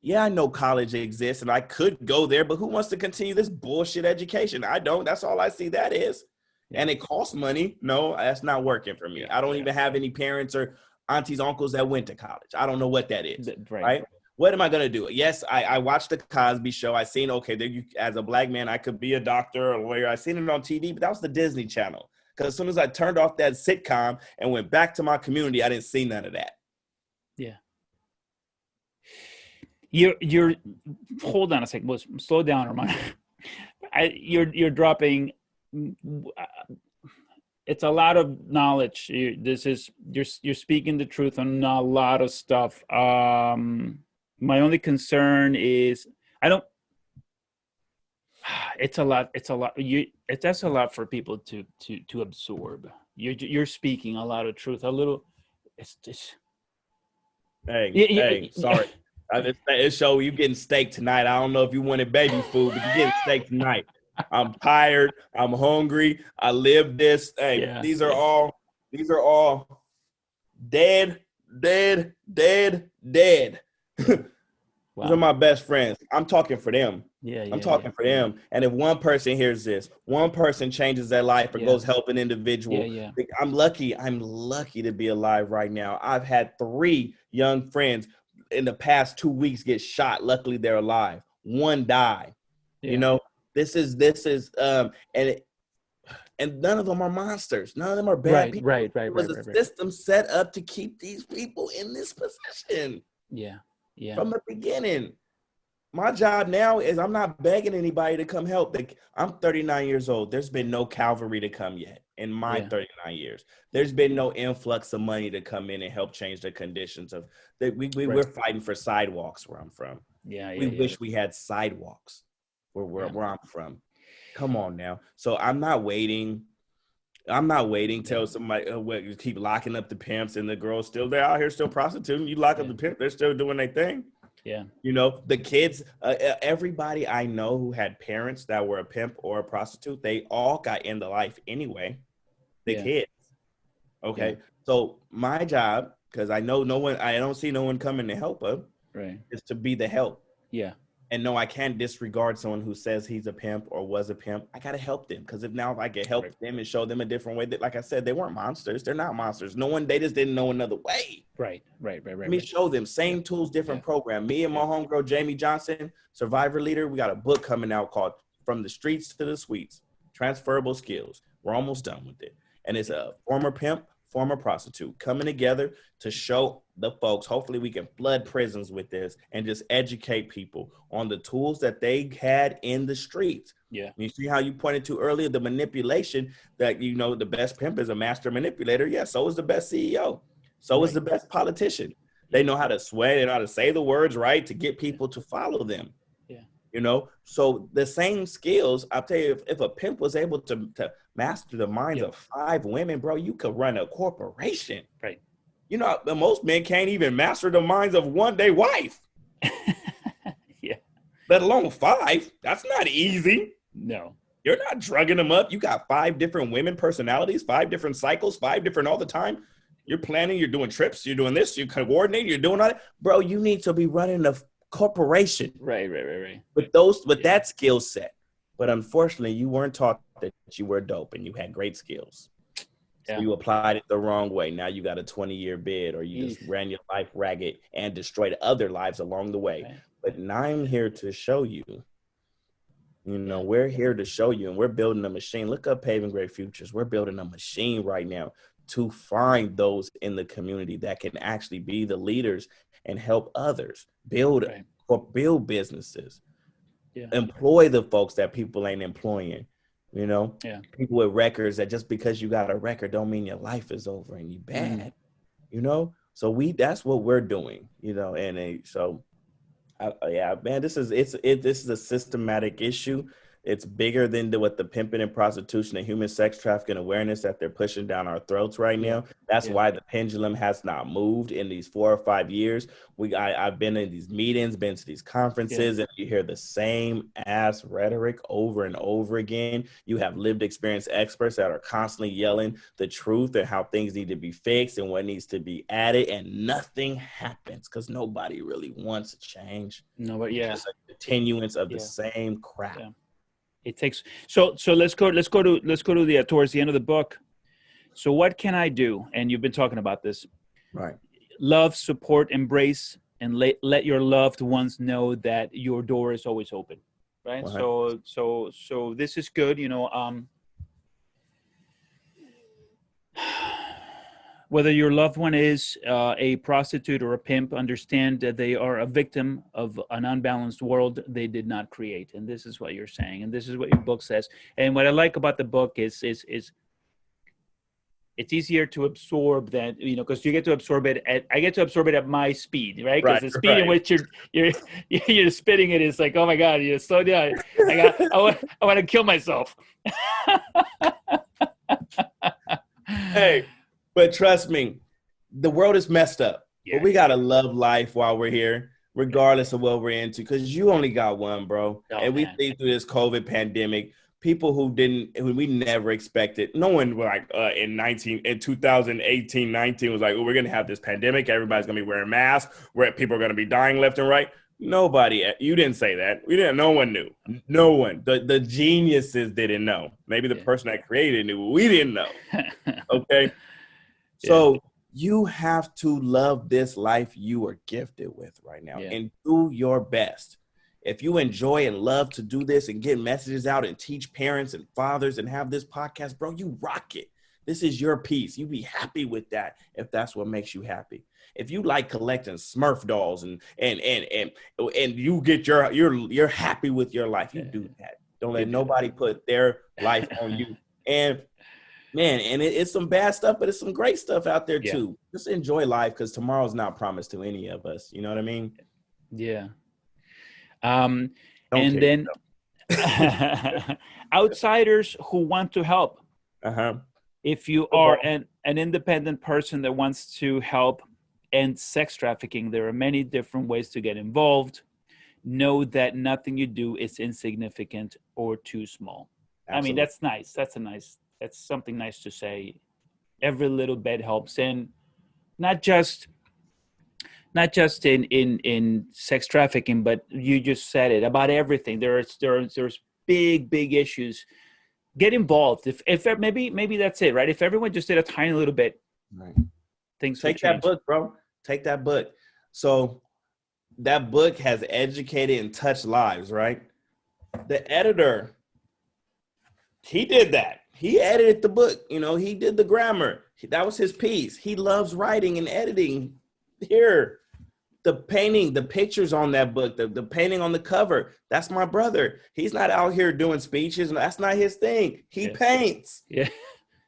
S2: Yeah, I know college exists and I could go there, but who wants to continue this bullshit education? I don't. That's all I see that is. And it costs money. No, that's not working for me. I don't even have any parents or aunties, uncles that went to college. I don't know what that is. Right? What am I going to do? Yes, I watched the Cosby Show. I seen, as a black man, I could be a doctor or a lawyer. I seen it on TV, but that was the Disney Channel. Because as soon as I turned off that sitcom and went back to my community, I didn't see none of that.
S1: Yeah. You're hold on a second. Slow down, Armand. You're dropping. It's a lot of knowledge. You're speaking the truth on a lot of stuff. My only concern is it's a lot. That's a lot for people to absorb. You're speaking a lot of truth. It's just.
S2: Hey, sorry. It show you getting steak tonight. I don't know if you wanted baby food, but you're getting steak tonight. I'm tired. I'm hungry. I live this. These are all dead. These are
S1: Wow.
S2: my best friends. I'm talking for them.
S1: Yeah,
S2: I'm
S1: yeah, yeah,
S2: talking for them. And if one person hears this, one person changes their life or
S1: yeah,
S2: goes help an
S1: yeah,
S2: individual,
S1: yeah,
S2: I'm lucky. I'm lucky to be alive right now. I've had 3 young friends in the past 2 weeks get shot. Luckily, they're alive. One died. You
S1: yeah.
S2: know, and and none of them are monsters. None of them are bad
S1: Right,
S2: people.
S1: right, right,
S2: It was
S1: right,
S2: a
S1: right, right.
S2: system set up to keep these people in this position
S1: Yeah, yeah,
S2: from the beginning. My job now is I'm not begging anybody to come help. I'm 39 years old. There's been no cavalry to come yet in my
S1: yeah,
S2: 39 years.
S1: yeah.
S2: There's been no influx of money to come in and help change the conditions of that.
S1: Right.
S2: We're fighting for sidewalks where I'm from.
S1: Yeah,
S2: We
S1: yeah, yeah,
S2: wish we had sidewalks
S1: yeah,
S2: where I'm from. Come on now. So I'm not waiting. I'm not waiting
S1: yeah,
S2: till somebody you keep locking up the pimps and the girls still they're out here still prostituting. You lock up
S1: yeah,
S2: the pimp, they're still doing their thing.
S1: yeah,
S2: You know, the kids, everybody I know who had parents that were a pimp or a prostitute, they all got into life anyway. The
S1: yeah,
S2: kids.
S1: yeah.
S2: Okay. So my job, because I know no one, I don't see no one coming to help her,
S1: Right.
S2: is to be the help.
S1: Yeah.
S2: And no, I can't disregard someone who says he's a pimp or was a pimp. I got to help them because if I can help
S1: Right.
S2: them and show them a different way, that, like I said, they weren't monsters. They're not monsters. No one, they just didn't know another way.
S1: Right. Right. Right.
S2: Let
S1: Right.
S2: me
S1: Right.
S2: show them.
S1: Yeah.
S2: Same tools,
S1: Yeah.
S2: different program. Me and my
S1: Yeah.
S2: homegirl, Jamie Johnson, Survivor Leader, we got a book coming out called From the Streets to the Suites, Transferable Skills. We're almost done with it. And it's a former pimp, former prostitute coming together to show the folks. Hopefully we can flood prisons with this and just educate people on the tools that they had in the streets.
S1: Yeah.
S2: You see how you pointed to earlier, the manipulation that, the best pimp is a master manipulator. Yeah, so is the best CEO. So is
S1: Right.
S2: the best politician. They
S1: Yeah.
S2: know how to sway, they know how to say the words right to get
S1: Yeah.
S2: people to follow them.
S1: Yeah.
S2: So the same skills, I'll tell you, if a pimp was able to master the minds
S1: Yeah.
S2: of 5 women, bro, you could run a corporation.
S1: Right.
S2: Most men can't even master the minds of one day wife,
S1: Yeah.
S2: let alone 5. That's not easy.
S1: No.
S2: You're not drugging them up. You got 5 different women personalities, 5 different cycles, 5 different all the time. You're planning, you're doing trips, you're doing this, you're coordinating, you're doing all that. Bro, you need to be running a corporation
S1: Right. Right. Right. Right.
S2: with
S1: Yeah.
S2: that skill set. But unfortunately, you weren't taught that you were dope and you had great skills. So
S1: Yeah.
S2: you applied it the wrong way. Now you got a 20-year bid, or you just
S1: Eesh.
S2: ran your life ragged and destroyed other lives along the way.
S1: Right.
S2: But now I'm here to show you,
S1: Yeah.
S2: we're here to show you, and we're building a machine. Look up Paving Great Futures. We're building a machine right now to find those in the community that can actually be the leaders and help others build
S1: Right.
S2: or build businesses,
S1: Yeah.
S2: employ the folks that people ain't employing.
S1: Yeah.
S2: People with records that just because you got a record don't mean your life is over and you bad. So that's what we're doing. Yeah, man, this is a systematic issue. It's bigger than what the pimping and prostitution and human sex trafficking awareness that they're pushing down our throats right
S1: Yeah.
S2: now. That's
S1: Yeah.
S2: why the pendulum has not moved in these 4 or 5 years. I've been in these meetings, been to these conferences, and you hear the same ass rhetoric over and over again. You have lived experience experts that are constantly yelling the truth and how things need to be fixed and what needs to be added, and nothing happens because nobody really wants to change.
S1: No, but
S2: It's
S1: yeah.
S2: just a continuance of the
S1: Yeah.
S2: same crap.
S1: Yeah. It takes so let's go to the towards the end of the book. So what can I do? And you've been talking about this.
S2: Right.
S1: Love, support, embrace, and let your loved ones know that your door is always open. Right.
S2: 100%.
S1: So this is good. Whether your loved one is a prostitute or a pimp, understand that they are a victim of an unbalanced world they did not create. And this is what you're saying. And this is what your book says. And what I like about the book is it's easier to absorb that, because you get to absorb it I get to absorb it at my speed, right? Because the speed in which you're spitting it is like, oh my God, you're slow down. I want to kill myself.
S2: Hey, but trust me, the world is messed up.
S1: Yeah.
S2: But we gotta love life while we're here, regardless of what we're into, because you only got one, bro.
S1: Oh,
S2: and we
S1: man.
S2: see through this COVID pandemic, people who we never expected. No one in 2018, 19 was like, oh, we're gonna have this pandemic. Everybody's gonna be wearing masks. Where people are gonna be dying left and right. Nobody, you didn't say that. We didn't, no one knew. No one. The geniuses didn't know. Maybe the
S1: Yeah.
S2: person that created it knew, but we didn't know. Okay.
S1: Yeah.
S2: So you have to love this life you are gifted with right now
S1: Yeah.
S2: and do your best. If you enjoy and love to do this and get messages out and teach parents and fathers and have this podcast, bro, you rock it. This is your piece. You be happy with that if that's what makes you happy. If you like collecting Smurf dolls and you get you're happy with your life, you do that. Don't
S1: You
S2: let
S1: do
S2: nobody put their life on
S1: that.
S2: you. And man, and it's some bad stuff, but it's some great stuff out there
S1: Yeah.
S2: too. Just enjoy life because tomorrow's not promised to any of us. You know what I mean?
S1: Yeah.
S2: Don't
S1: And
S2: kill
S1: then
S2: yourself.
S1: outsiders who want to help.
S2: Uh-huh.
S1: If you are an independent person that wants to help end sex trafficking, there are many different ways to get involved. Know that nothing you do is insignificant or too small. I mean,
S2: Absolutely.
S1: that's nice. That's something nice to say. Every little bit helps. And not just in sex trafficking, but you just said it about everything. There's big issues. Get involved. If maybe that's it, right? If everyone just did a tiny little bit,
S2: Right.
S1: things would
S2: Take that
S1: change.
S2: book, bro. Take that book. So that book has educated and touched lives, right? The editor, he did that. He edited the book. You know, he did the grammar. That was his piece. He loves writing and editing. Here, the painting, the pictures on that book, the painting on the cover, that's my brother. He's not out here doing speeches. That's not his thing. He
S1: Yeah.
S2: paints.
S1: Yeah.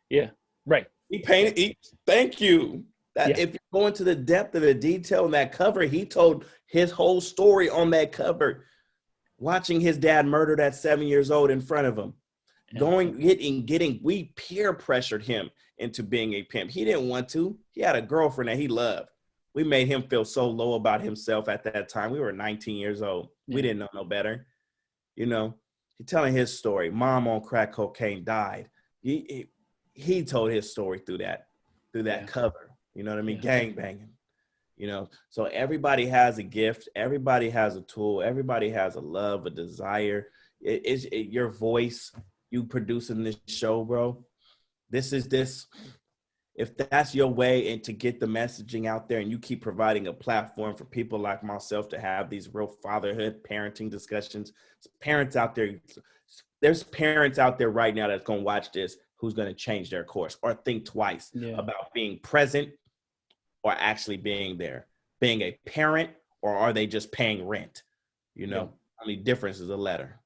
S1: Yeah. Right.
S2: He painted. Thank you. That
S1: Yeah.
S2: if you go into the depth of the detail in that cover, he told his whole story on that cover. Watching his dad murdered at 7 years old in front of him. We peer pressured him into being a pimp. He didn't want to. He had a girlfriend that he loved. We made him feel so low about himself at that time. We were 19 years old. We didn't know no better. You know, he's telling his story. Mom on crack cocaine died. He told his story through that cover. You know what I mean? Gang banging. You know, so everybody has a gift. Everybody has a tool. Everybody has a love, a desire. It's your voice. You producing this show, bro. If that's your way and to get the messaging out there and you keep providing a platform for people like myself to have these real fatherhood parenting discussions, there's parents out there right now that's going to watch this who's going to change their course or think twice about being present or actually being there, being a parent, or are they just paying rent? You know, only difference is a letter.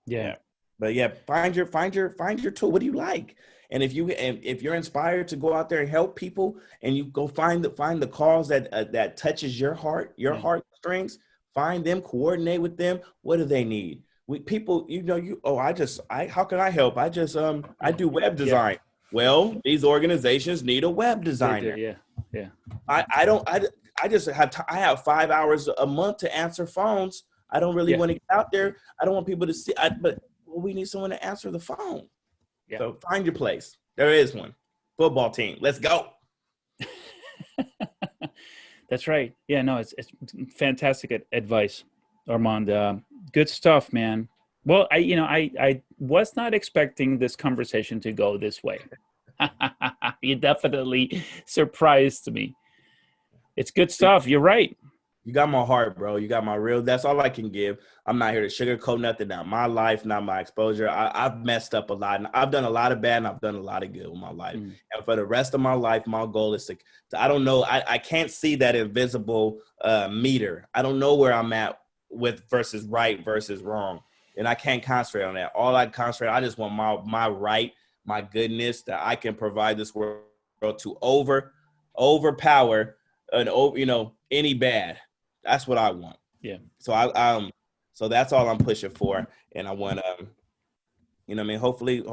S1: Yeah.
S2: But yeah, find your tool. What do you like? And if you're inspired to go out there and help people, and you go find the cause that touches your heartstrings, find them, coordinate with them. What do they need? People, how can I help? I do web design. Well, these organizations need a web designer.
S1: Yeah.
S2: I have 5 hours a month to answer phones. I don't really want to get out there. I don't want people to see, but we need someone to answer the phone. Yeah. So find your place. There is one. Football team. Let's go.
S1: That's right. Yeah, no, it's fantastic advice, Armand. Good stuff, man. Well, I was not expecting this conversation to go this way. You definitely surprised me. It's good stuff. You're right.
S2: You got my heart, bro. You got my real. That's all I can give. I'm not here to sugarcoat nothing. Not my life, not my exposure. I've messed up a lot. And I've done a lot of bad and I've done a lot of good with my life. And for the rest of my life, my goal is to I don't know. I can't see that invisible meter. I don't know where I'm at with versus right versus wrong. And I can't concentrate on that. All I concentrate, I just want my right, my goodness that I can provide this world to overpower any bad. That's what I want.
S1: Yeah.
S2: So so that's all I'm pushing for. And I want hopefully,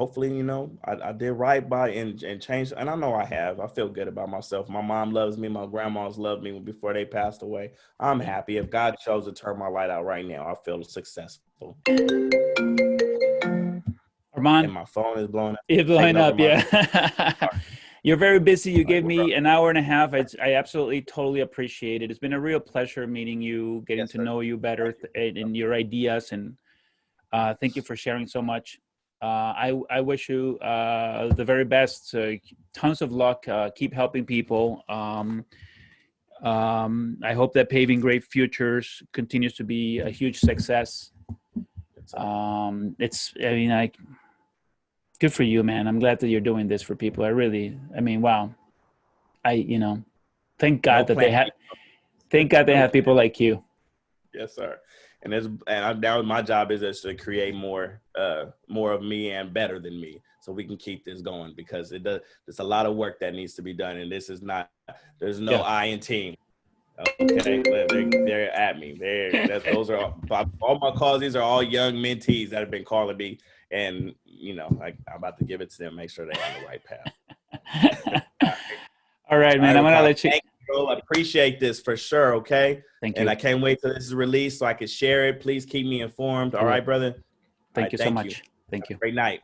S2: I did right by and change. And I know I have. I feel good about myself. My mom loves me. My grandmas loved me before they passed away. I'm happy. If God chose to turn my light out right now, I feel successful.
S1: Armand,
S2: and my phone is blowing up.
S1: It's blowing up, yeah. You're very busy. You
S2: All right,
S1: gave
S2: well,
S1: me
S2: brother.
S1: an hour and a half. I absolutely, totally appreciate it. It's been a real pleasure meeting you, getting
S2: Yes,
S1: to
S2: sir.
S1: know you better,
S2: Thank you.
S1: and your ideas. And thank you for sharing so much. I wish you the very best. Tons of luck. Keep helping people. I hope that Paving Great Futures continues to be a huge success.
S2: Yes, sir.
S1: I mean, good for you, man. I'm glad that you're doing this for people. I mean, wow. You know, thank
S2: No
S1: God that
S2: plan.
S1: thank God they
S2: No
S1: have
S2: plan.
S1: people like you.
S2: Yes, sir. Now my job is just to create more of me and better than me, so we can keep this going, because there's a lot of work that needs to be done, and this is not. There's no
S1: Yeah.
S2: I in team. Okay, they're at me. Those are all my calls. These are all young mentees that have been calling me, and I'm about to give it to them. Make sure they're on the right path.
S1: All right,
S2: All right,
S1: man. I'm gonna
S2: Ricardo.
S1: let you.
S2: Thank you, bro. I appreciate this for sure. Okay,
S1: Thank
S2: and I
S1: you.
S2: can't wait till this is released so I can share it. Please keep me informed.
S1: I
S2: All
S1: will.
S2: right, brother. All
S1: Thank
S2: right,
S1: you so
S2: thank you.
S1: much. Thank you.
S2: Great night.